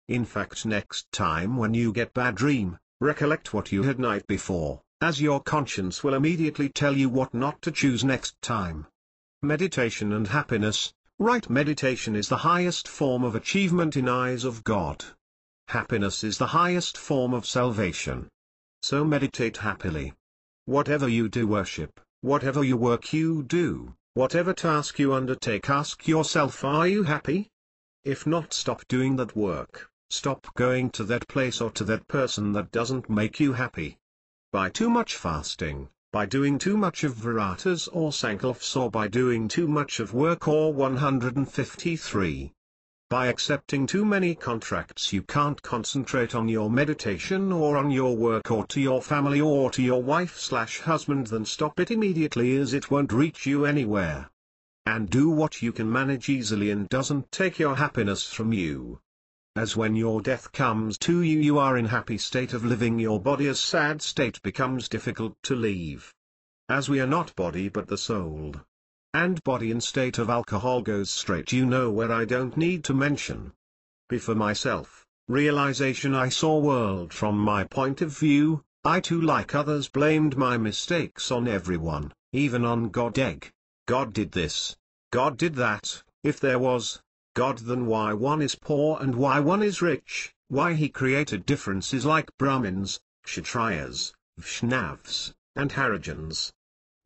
In fact, next time when you get bad dream, recollect what you had night before, as your conscience will immediately tell you what not to choose next time. Meditation and happiness. Right meditation is the highest form of achievement in eyes of God. Happiness is the highest form of salvation. So meditate happily. Whatever you do, worship, whatever your work you do, whatever task you undertake, ask yourself, are you happy? If not, stop doing that work, stop going to that place or to that person that doesn't make you happy. By too much fasting, by doing too much of Viratas or Sankalps, or by doing too much of work, or 153. By accepting too many contracts, you can't concentrate on your meditation or on your work or to your family or to your wife/husband, then stop it immediately, as it won't reach you anywhere. And do what you can manage easily and doesn't take your happiness from you. As when your death comes to you, you are in happy state of living, your body as sad state becomes difficult to leave. As we are not body but the soul. And body in state of alcohol goes straight, you know where, I don't need to mention. Before myself, realization, I saw world from my point of view, I too like others blamed my mistakes on everyone, even on God. God did this, God did that. If there was God, then why one is poor and why one is rich, why he created differences like Brahmins, Kshatriyas, Vaishnavas, and Harijans.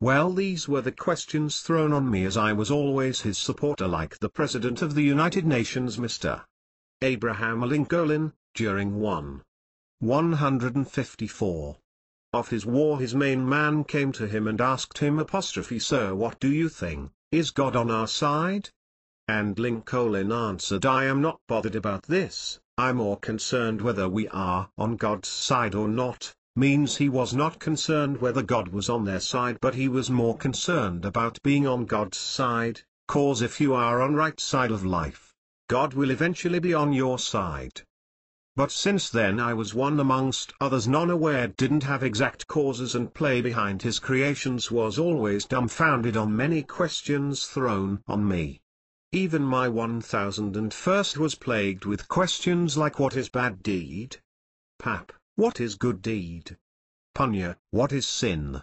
Well, these were the questions thrown on me, as I was always his supporter, like the President of the United Nations, Mr. Abraham Lincoln, during 154 of his war. His main man came to him and asked him, "Sir, what do you think, is God on our side?" And Lincoln answered, "I am not bothered about this, I'm more concerned whether we are on God's side or not." Means he was not concerned whether God was on their side, but he was more concerned about being on God's side, cause if you are on right side of life, God will eventually be on your side. But since then I was one amongst others, non-aware, didn't have exact causes and play behind his creations, was always dumbfounded on many questions thrown on me. Even my 1001st was plagued with questions like, what is bad deed? Pap, what is good deed? Punya, what is sin?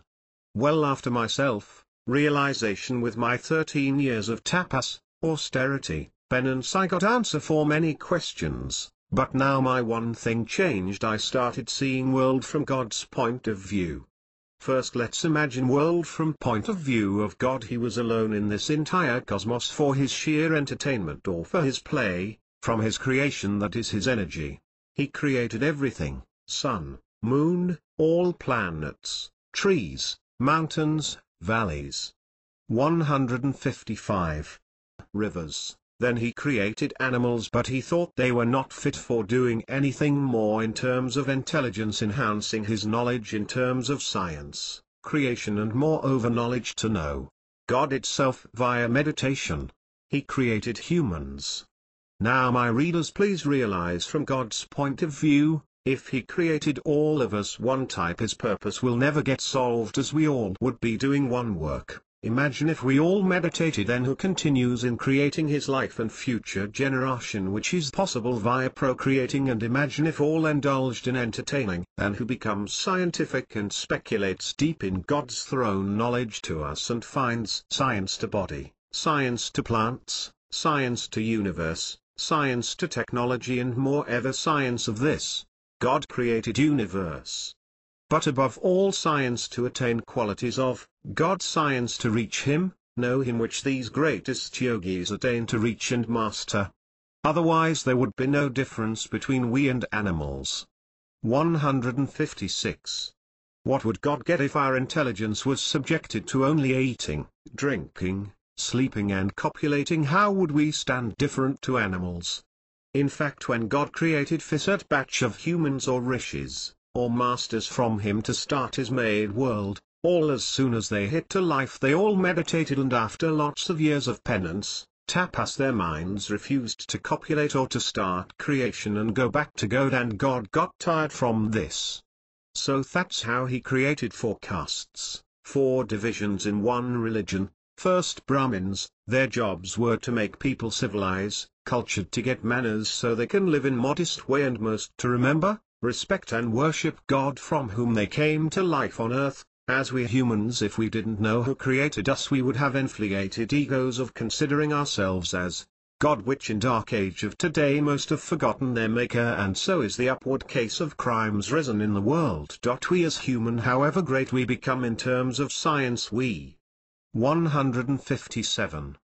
Well, after myself, realization with my 13 years of tapas, austerity, penance, I got answer for many questions, but now my one thing changed. I started seeing world from God's point of view. First, let's imagine world from point of view of God. He was alone in this entire cosmos for his sheer entertainment or for his play, from his creation, that is his energy. He created everything, sun, moon, all planets, trees, mountains, valleys. 155. Rivers. Then he created animals, but he thought they were not fit for doing anything more in terms of intelligence, enhancing his knowledge in terms of science, creation, and moreover knowledge to know God itself via meditation. He created humans. Now my readers, please realize from God's point of view, if he created all of us one type, his purpose will never get solved, as we all would be doing one work. Imagine if we all meditated, then who continues in creating his life and future generation, which is possible via procreating. And imagine if all indulged in entertaining, then who becomes scientific and speculates deep in God's throne knowledge to us and finds science to body, science to plants, science to universe, science to technology, and more ever science of this God created universe. But above all, science to attain qualities of God, science to reach him, know him, which these greatest yogis attain to reach and master. Otherwise there would be no difference between we and animals. 156. What would God get if our intelligence was subjected to only eating, drinking, sleeping and copulating? How would we stand different to animals? In fact, when God created first batch of humans or rishis, or masters from him to start his made world, all as soon as they hit to life they all meditated, and after lots of years of penance, tapas, their minds refused to copulate or to start creation and go back to God, and God got tired from this. So that's how he created 4 castes, 4 divisions in one religion. First, Brahmins, their jobs were to make people civilize, cultured, to get manners so they can live in modest way, and most to remember, respect and worship God from whom they came to life on earth. As we humans, if we didn't know who created us, we would have inflated egos of considering ourselves as God, which in dark age of today most have forgotten their maker, and so is the upward case of crimes risen in the world. We as human, however great we become in terms of science, we 157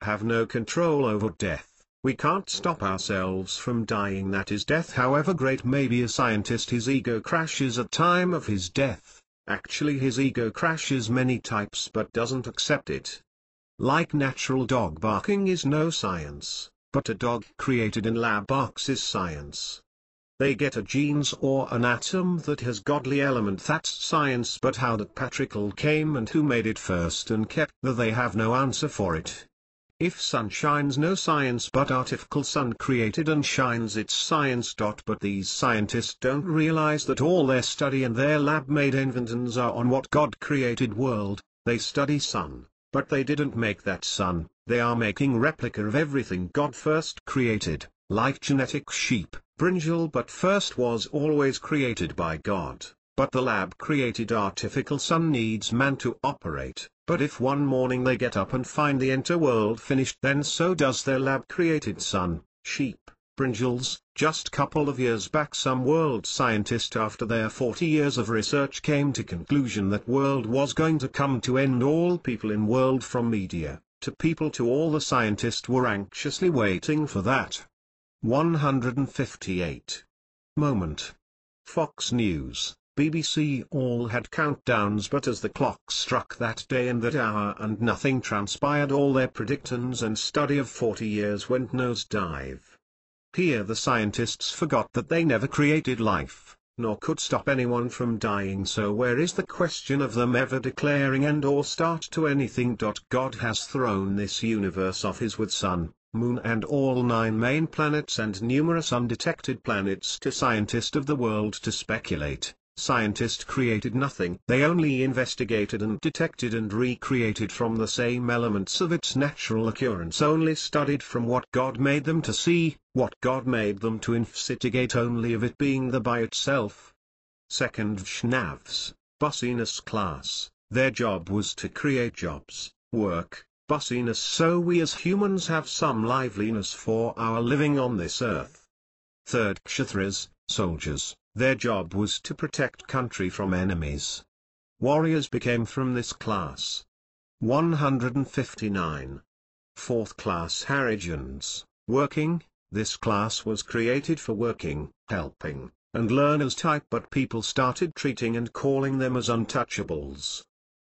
have no control over death. We can't stop ourselves from dying, that is, death however great may be a scientist, his ego crashes at time of his death. Actually his ego crashes many types but doesn't accept it. Like natural dog barking is no science, but a dog created in lab barks is science. They get a genes or an atom that has godly element, that's science, but how that particle came and who made it first and kept that, they have no answer for it. If sun shines, no science, but artificial sun created and shines, it's science. But these scientists don't realize that all their study and their lab-made inventions are on what God created world. They study sun, but they didn't make that sun. They are making replica of everything God first created, like genetic sheep, brinjal, but first was always created by God. But the lab-created artificial sun needs man to operate. But if one morning they get up and find the entire world finished, then so does their lab-created sun, sheep, brinjals. Just couple of years back some world scientist, after their 40 years of research, came to conclusion that world was going to come to end. All people in world, from media, to people, to all the scientists, were anxiously waiting for that. 158. Moment. Fox News, BBC all had countdowns, but as the clock struck that day and that hour and nothing transpired, all their predictions and study of 40 years went nosedive. Here the scientists forgot that they never created life, nor could stop anyone from dying, so where is the question of them ever declaring end or start to anything? God has thrown this universe off his with sun, moon and all 9 main planets and numerous undetected planets to scientists of the world to speculate. Scientists created nothing. They only investigated and detected and recreated from the same elements of its natural occurrence, only studied from what God made them to see, what God made them to investigate, only of it being the by itself. Second Vishnavs, bussiness class, their job was to create jobs, work, bussiness, so we as humans have some liveliness for our living on this earth. Third Kshatras, soldiers, their job was to protect country from enemies. Warriors became from this class. 159. Fourth class Harijans, working, this class was created for working, helping, and learners type, but people started treating and calling them as untouchables.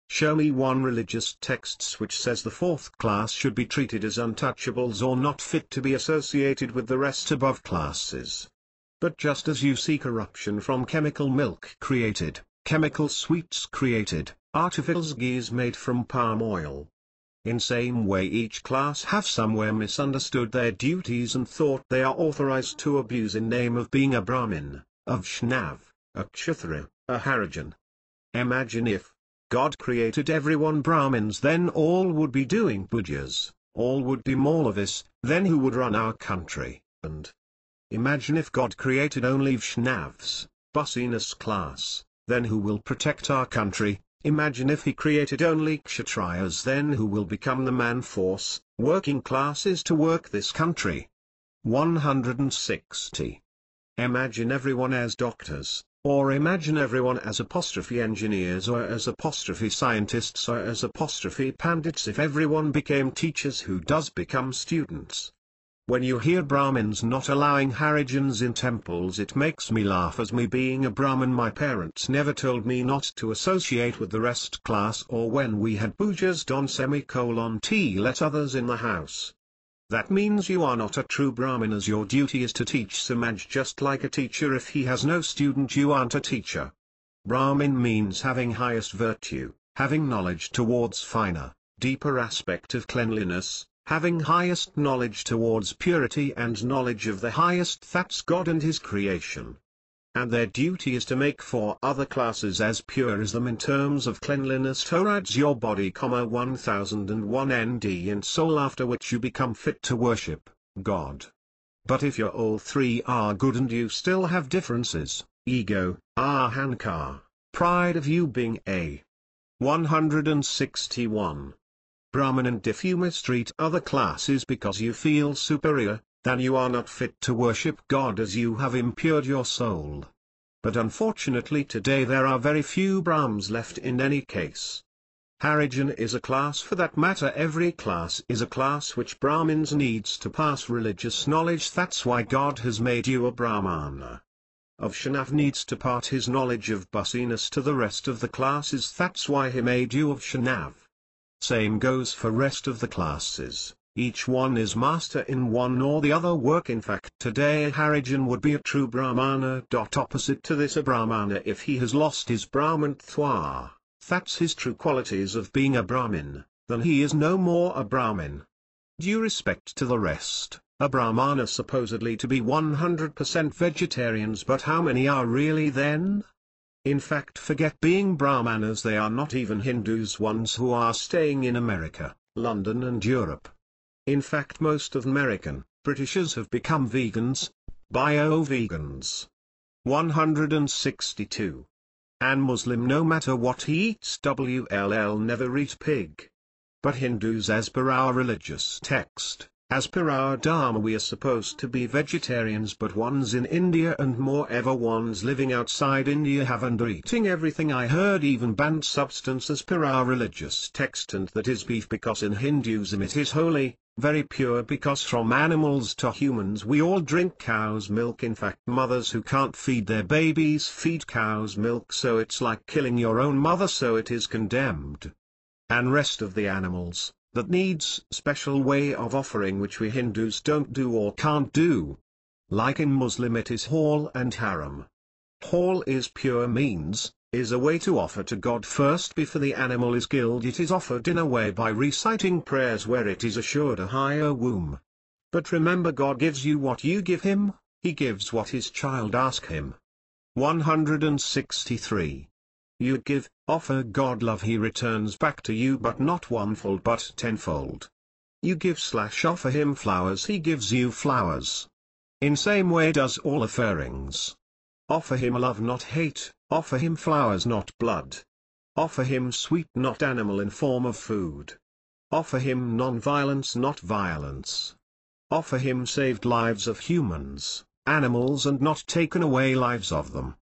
Show me one religious texts which says the fourth class should be treated as untouchables or not fit to be associated with the rest above classes. But just as you see corruption from chemical milk created, chemical sweets created, artificial ghees made from palm oil. In same way each class have somewhere misunderstood their duties and thought they are authorized to abuse in name of being a Brahmin, a Vaishnav, a Kshatriya, a Harijan. Imagine if God created everyone Brahmins, then all would be doing pujas, all would be Maulavis, then who would run our country? And imagine if God created only Vaishnavs, bussiness class, then who will protect our country? Imagine if he created only Kshatriyas, then who will become the man force, working classes to work this country? 160. Imagine everyone as doctors, or imagine everyone as apostrophe engineers, or as apostrophe scientists, or as apostrophe pandits. If everyone became teachers, who does become students? When you hear Brahmins not allowing Harijans in temples, it makes me laugh, as me being a Brahmin my parents never told me not to associate with the rest class, or when we had pujas done T let others in the house. That means you are not a true Brahmin, as your duty is to teach Samaj, just like a teacher. If he has no student, you aren't a teacher. Brahmin means having highest virtue, having knowledge towards finer, deeper aspect of cleanliness, having highest knowledge towards purity and knowledge of the highest, that's God and his creation. And their duty is to make 4 other classes as pure as them in terms of cleanliness towards your body, 1001 ND in soul, after which you become fit to worship God. But if your all 3 are good and you still have differences, ego, ahankar, pride of you being a 161. Brahmin, and if you mistreat other classes because you feel superior, then you are not fit to worship God, as you have impaired your soul. But unfortunately today there are very few Brahmins left in any case. Harijan is a class, for that matter every class is a class which Brahmins needs to pass religious knowledge. That's why God has made you a Brahmana. Of Shanav needs to part his knowledge of bussiness to the rest of the classes. That's why he made you of Shanav. Same goes for rest of the classes, each one is master in one or the other work. In fact today a Harijan would be a true Brahmana. Opposite to this, a Brahmana, if he has lost his Brahmantwa, that's his true qualities of being a Brahmin, then he is no more a Brahmin. Due respect to the rest, a Brahmana supposedly to be 100% vegetarians, but how many are really then? In fact, forget being Brahmanas, they are not even Hindus, ones who are staying in America, London and Europe. In fact most of American, Britishers have become vegans, bio-vegans. 162. An Muslim, no matter what he eats, never eat pig. But Hindus, as per our religious text, as per our Dharma, we are supposed to be vegetarians, but ones in India and moreover ones living outside India have under eating everything. I heard even banned substance as per our religious text, and that is beef, because in Hinduism it is holy, very pure, because from animals to humans we all drink cow's milk. In fact mothers who can't feed their babies feed cow's milk, so it's like killing your own mother, so it is condemned. And rest of the animals, that needs special way of offering which we Hindus don't do or can't do. Like in Muslim it is hal and haram. Hal is pure, means, is a way to offer to God first before the animal is killed. It is offered in a way by reciting prayers where it is assured a higher womb. But remember, God gives you what you give him, he gives what his child ask him. 163. You give, offer God love, he returns back to you, but not onefold but tenfold. You give / offer him flowers, he gives you flowers. In same way does all offerings. Offer him love, not hate, offer him flowers, not blood. Offer him sweet, not animal in form of food. Offer him non-violence, not violence. Offer him saved lives of humans, animals, and not taken away lives of them.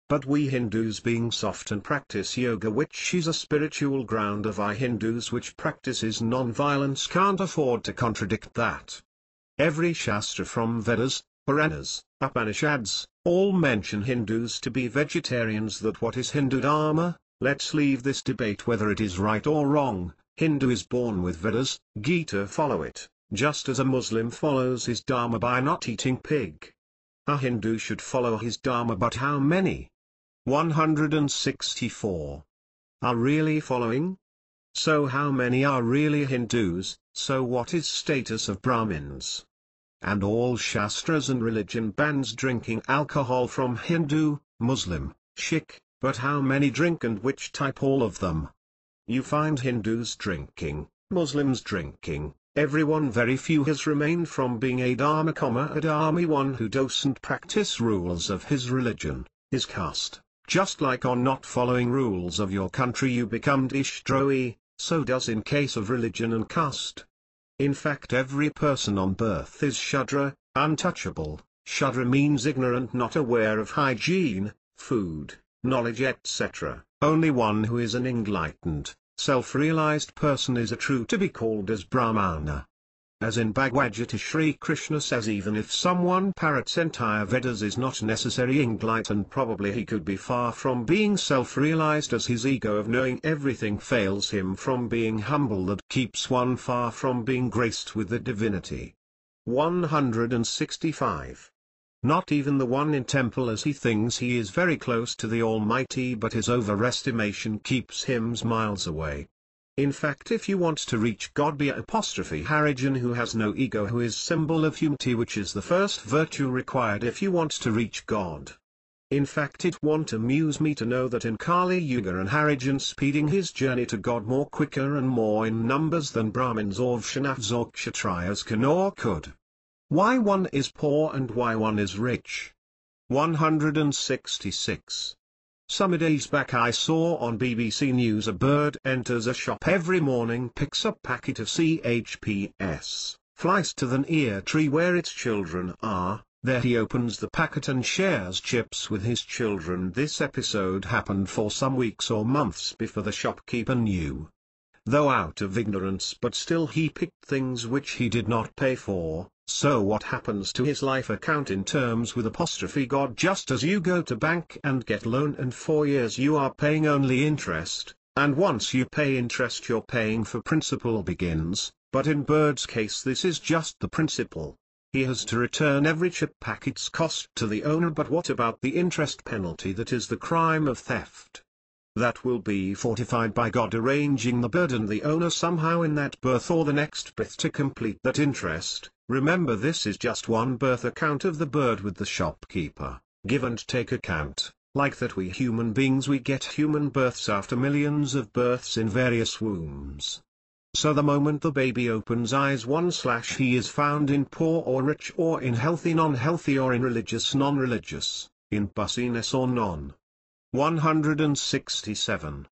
But we Hindus, being soft and practice yoga, which is a spiritual ground of our Hindus which practices non-violence, can't afford to contradict that. Every Shastra from Vedas, Puranas, Upanishads, all mention Hindus to be vegetarians. That what is Hindu Dharma? Let's leave this debate whether it is right or wrong. Hindu is born with Vedas, Gita follow it, just as a Muslim follows his Dharma by not eating pig. A Hindu should follow his Dharma, but how many? 164. Are really following? So how many are really Hindus? So what is status of Brahmins? And all Shastras and religion bans drinking alcohol from Hindu, Muslim, Sikh, but how many drink and which type? All of them. You find Hindus drinking, Muslims drinking, everyone. Very few has remained from being a Dharma, a Dharmi, one who doesn't practice rules of his religion, his caste. Just like on not following rules of your country you become Deshdrohi, so does in case of religion and caste. In fact every person on birth is Shudra, untouchable. Shudra means ignorant, not aware of hygiene, food, knowledge, etc. Only one who is an enlightened, self-realized person is a true to be called as Brahmana. as in Bhagavad Gita Shri Krishna says even if someone parrots entire Vedas is not necessary enlightened, probably he could be far from being self-realized as his ego of knowing everything fails him from being humble that keeps one far from being graced with the divinity. 165. Not even the one in temple as he thinks he is very close to the Almighty, but his overestimation keeps him miles away. In fact, if you want to reach God, be Harijan who has no ego, who is symbol of humility, which is the first virtue required if you want to reach God. In fact, it won't amuse me to know that in Kali Yuga an Harijan speeding his journey to God more quicker and more in numbers than Brahmins or Vaishnavas or Kshatriyas can or could. Why one is poor and why one is rich. 166. Some days back I saw on BBC News a bird enters a shop every morning, picks up packet of CHPs, flies to the near tree where its children are, there he opens the packet and shares chips with his children. This episode happened for some weeks or months before the shopkeeper knew. Though out of ignorance, but still he picked things which he did not pay for. So what happens to his life account in terms with apostrophe God? Just as you go to bank and get loan and 4 years you are paying only interest, and once you pay interest you're paying for principal begins, but in Bird's case this is just the principal. He has to return every chip packet's cost to the owner, but what about the interest penalty? That is the crime of theft. That will be fortified by God arranging the bird and the owner somehow in that birth or the next birth to complete that interest. Remember, this is just one birth account of the bird with the shopkeeper. Give and take account, like that we human beings, we get human births after millions of births in various wombs. So the moment the baby opens eyes he is found in poor or rich, or in healthy non-healthy, or in religious non-religious, in busyness or non. 167.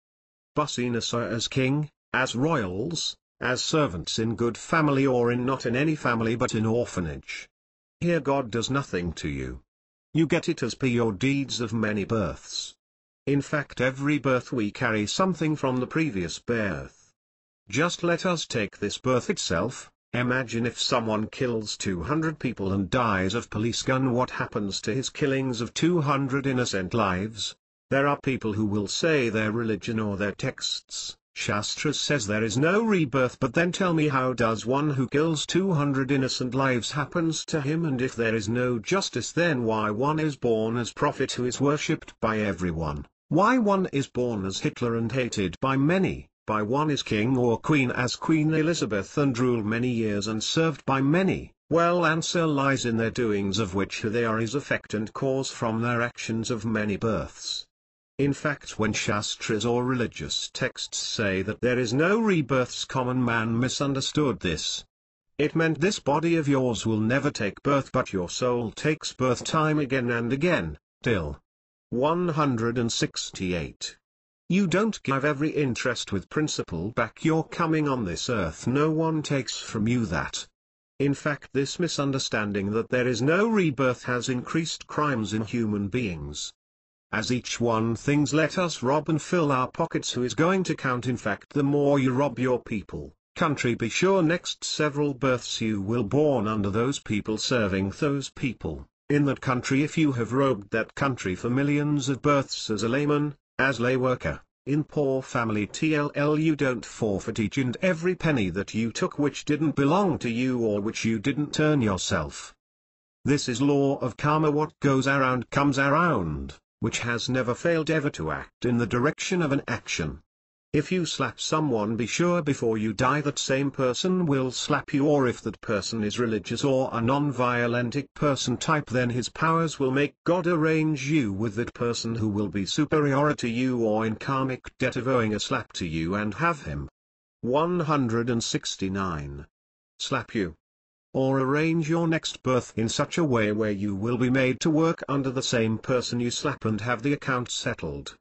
Busyness or as king, as royals, as servants in good family or in not in any family but in orphanage. Here God does nothing to you. You get it as per your deeds of many births. In fact, every birth we carry something from the previous birth. Just let us take this birth itself. Imagine if someone kills 200 people and dies of police gun, what happens to his killings of 200 innocent lives? There are people who will say their religion or their texts, Shastras says there is no rebirth, but then tell me, how does one who kills 200 innocent lives happens to him? And if there is no justice, then why one is born as prophet who is worshipped by everyone? Why one is born as Hitler and hated by many? By one is king or queen as Queen Elizabeth and rule many years and served by many? Well, answer lies in their doings, of which they are is effect and cause from their actions of many births. In fact, when Shastras or religious texts say that there is no rebirths, common man misunderstood this. It meant this body of yours will never take birth, but your soul takes birth time again and again, till. 168. You don't give every interest with principle back. You're coming on this earth, no one takes from you that. In fact, this misunderstanding that there is no rebirth has increased crimes in human beings. As each one thinks, let us rob and fill our pockets, who is going to count? In fact, the more you rob your people, country, be sure next several births you will born under those people, serving those people, in that country. If you have robbed that country for millions of births as a layman, as lay worker, in poor family TLL, you don't forfeit each and every penny that you took which didn't belong to you or which you didn't earn yourself. This is law of karma. What goes around comes around, which has never failed ever to act in the direction of an action. If you slap someone, be sure before you die that same person will slap you, or if that person is religious or a non-violentic person type, then his powers will make God arrange you with that person who will be superior to you or in karmic debt of owing a slap to you and have him. 169. Slap you. Or arrange your next birth in such a way where you will be made to work under the same person you slap and have the account settled.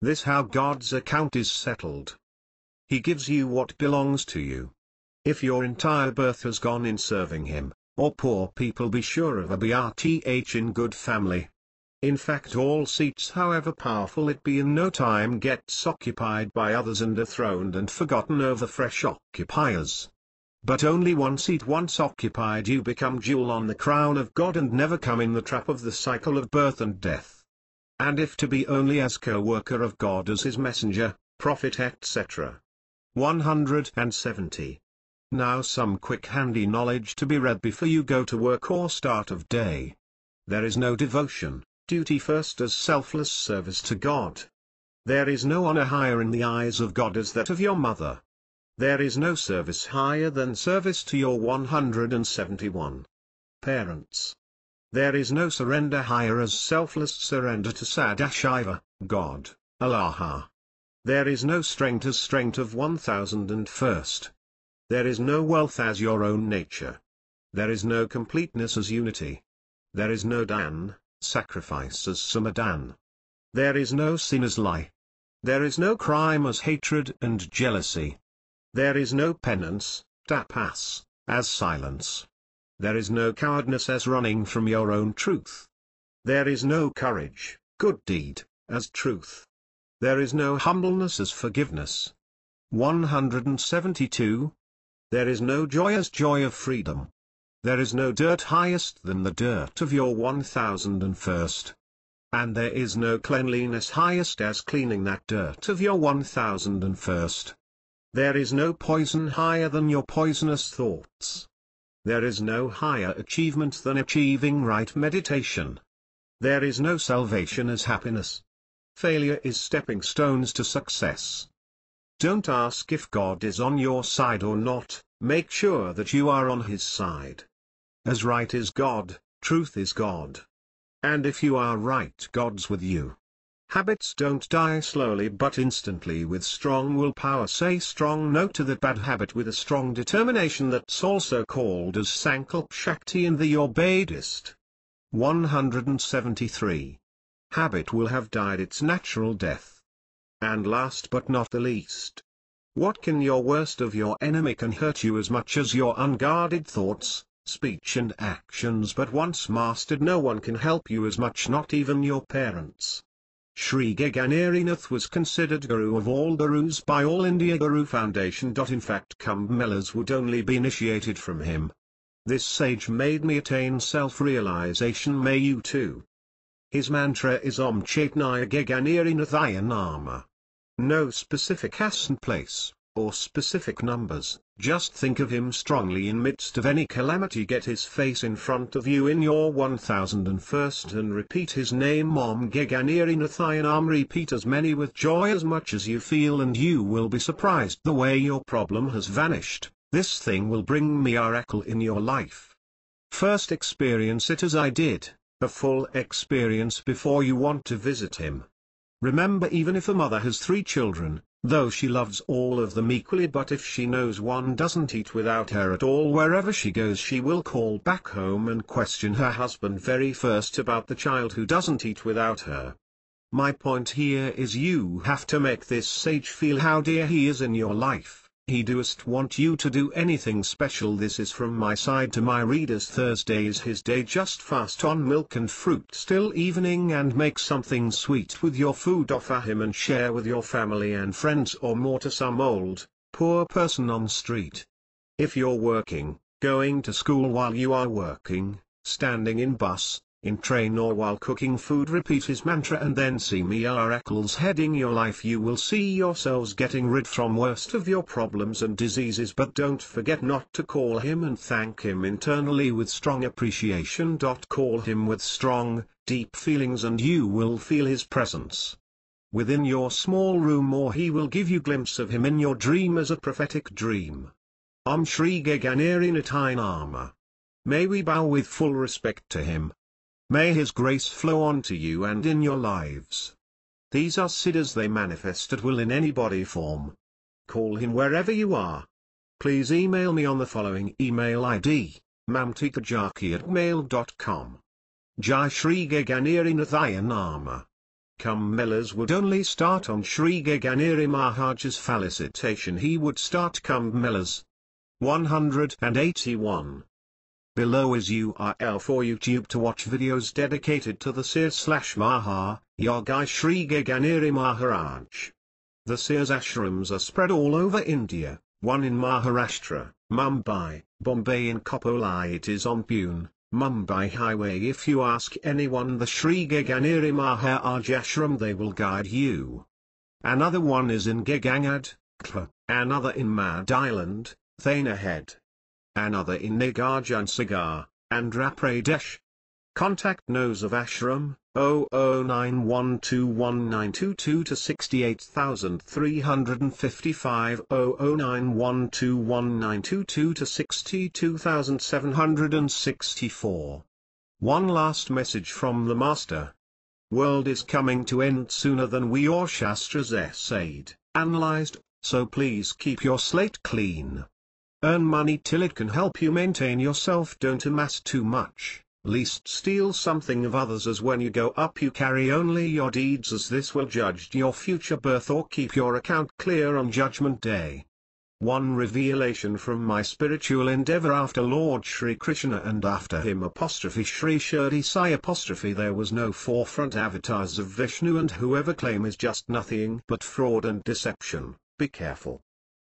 This how God's account is settled. He gives you what belongs to you. If your entire birth has gone in serving him, or poor people, be sure of a BRTH in good family. In fact, all seats, however powerful it be, in no time gets occupied by others and dethroned and forgotten over fresh occupiers. But only one seat once occupied, you become jewel on the crown of God and never come in the trap of the cycle of birth and death. And if to be only as co-worker of God as his messenger, prophet etc. 170. Now some quick handy knowledge to be read before you go to work or start of day. There is no devotion, duty first as selfless service to God. There is no honor higher in the eyes of God as that of your mother. There is no service higher than service to your 171 parents. There is no surrender higher as selfless surrender to Sadashiva, God, Allah. There is no strength as strength of 1001st. There is no wealth as your own nature. There is no completeness as unity. There is no dan, sacrifice as samadhan. There is no sin as lie. There is no crime as hatred and jealousy. There is no penance, tapas, as silence. There is no cowardness as running from your own truth. There is no courage, good deed, as truth. There is no humbleness as forgiveness. 172. There is no joy as joy of freedom. There is no dirt highest than the dirt of your 1001st. And there is no cleanliness highest as cleaning that dirt of your 1001st. There is no poison higher than your poisonous thoughts. There is no higher achievement than achieving right meditation. There is no salvation as happiness. Failure is stepping stones to success. Don't ask if God is on your side or not, make sure that you are on his side. As right is God, truth is God. And if you are right, God's with you. Habits don't die slowly but instantly with strong willpower. Say strong no to that bad habit with a strong determination. That's also called as Sankalp Shakti in the Your Buddhist. 173. Habit will have died its natural death. And last but not the least. What can your worst of your enemy can hurt you as much as your unguarded thoughts, speech and actions, but once mastered no one can help you as much, not even your parents. Sri Gagangiri was considered Guru of all Gurus by All India Guru Foundation. In fact, Kumbh Melas would only be initiated from him. This sage made me attain self-realization, may you too. His mantra is Om Chaitanya Gagangiri Nathaya Nama. No specific asana place, or specific numbers, just think of him strongly in midst of any calamity. Get his face in front of you in your 1001st and repeat his name Om Gagangiri Nathaya Nama. Repeat as many with joy as much as you feel, and you will be surprised the way your problem has vanished. This thing will bring miracle in your life. First experience it as I did, a full experience before you want to visit him. Remember, even if a mother has 3 children, though she loves all of them equally, but if she knows one doesn't eat without her at all, wherever she goes she will call back home and question her husband very first about the child who doesn't eat without her. My point here is you have to make this sage feel how dear he is in your life. He doesn't want you to do anything special. This is from my side to my readers. Thursday is his day. Just fast on milk and fruit till evening and make something sweet with your food. Offer him and share with your family and friends, or more to some old, poor person on street. If you're working, going to school while you are working, standing in bus, in train, or while cooking food, repeat his mantra and then see miracles heading your life. You will see yourselves getting rid from worst of your problems and diseases. But don't forget not to call him and thank him internally with strong appreciation. Call him with strong, deep feelings and you will feel his presence within your small room, or he will give you glimpse of him in your dream as a prophetic dream. Om Shri Gagangiri Nathaya Nama. May we bow with full respect to him. May his grace flow onto you and in your lives. These are siddhas. They manifest at will in any body form. Call him wherever you are. Please email me on the following email ID, mamtikajaki@mail.com. Jai Shri Gagangiri Nathaya Nama. Kumbh Melas would only start on Shri Gagangiri Maharaj's felicitation. He would start Kumbh Melas. 181. Below is URL for YouTube to watch videos dedicated to the Seers/Maha, Yogi Shri Gagangiri Maharaj. The Seers ashrams are spread all over India, 1 in Maharashtra, Mumbai, Bombay in Kopoli. It is on Pune, Mumbai Highway. If you ask anyone the Sri Gagangiri Maharaj Ashram, they will guide you. Another one is in Gagangad, Kla, another in Mad Island, Thane Head. Another in Nagarjun Sagar, Andhra Pradesh. Contact Knows of Ashram, 0091219222 to 68355, 0091219222 to 62764. One last message from the Master. World is coming to end sooner than we or Shastras essayed, analyzed, so please keep your slate clean. Earn money till it can help you maintain yourself. Don't amass too much, least steal something of others, as when you go up you carry only your deeds, as this will judge your future birth or keep your account clear on Judgment Day. One revelation from my spiritual endeavor after Lord Shri Krishna and after him apostrophe Shri Shirdi Sai apostrophe there was no forefront avatars of Vishnu, and whoever claim is just nothing but fraud and deception. Be careful.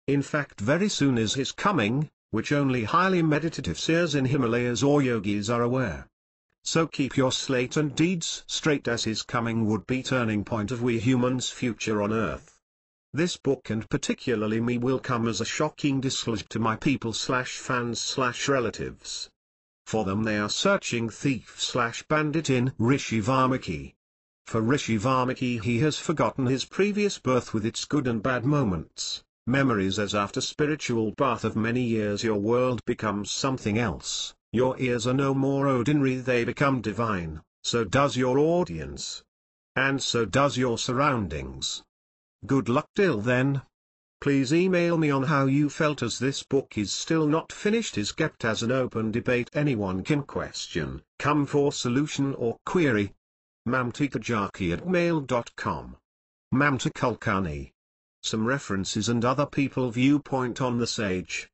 In fact, very soon is his coming, which only highly meditative seers in Himalayas or yogis are aware. So keep your slate and deeds straight, as his coming would be turning point of we humans' future on earth. This book, and particularly me, will come as a shocking disclosure to my people/fans/relatives. For them they are searching thief/bandit in Rishi Valmiki. For Rishi Valmiki, he has forgotten his previous birth with its good and bad moments, memories, as after spiritual bath of many years your world becomes something else. Your ears are no more ordinary, they become divine, so does your audience. And so does your surroundings. Good luck till then. Please email me on how you felt, as this book is still not finished, is kept as an open debate. Anyone can question, come for solution or query. mamtakajaki@mail.com. Mamta Kulkarni. Some references and other people viewpoint on the sage.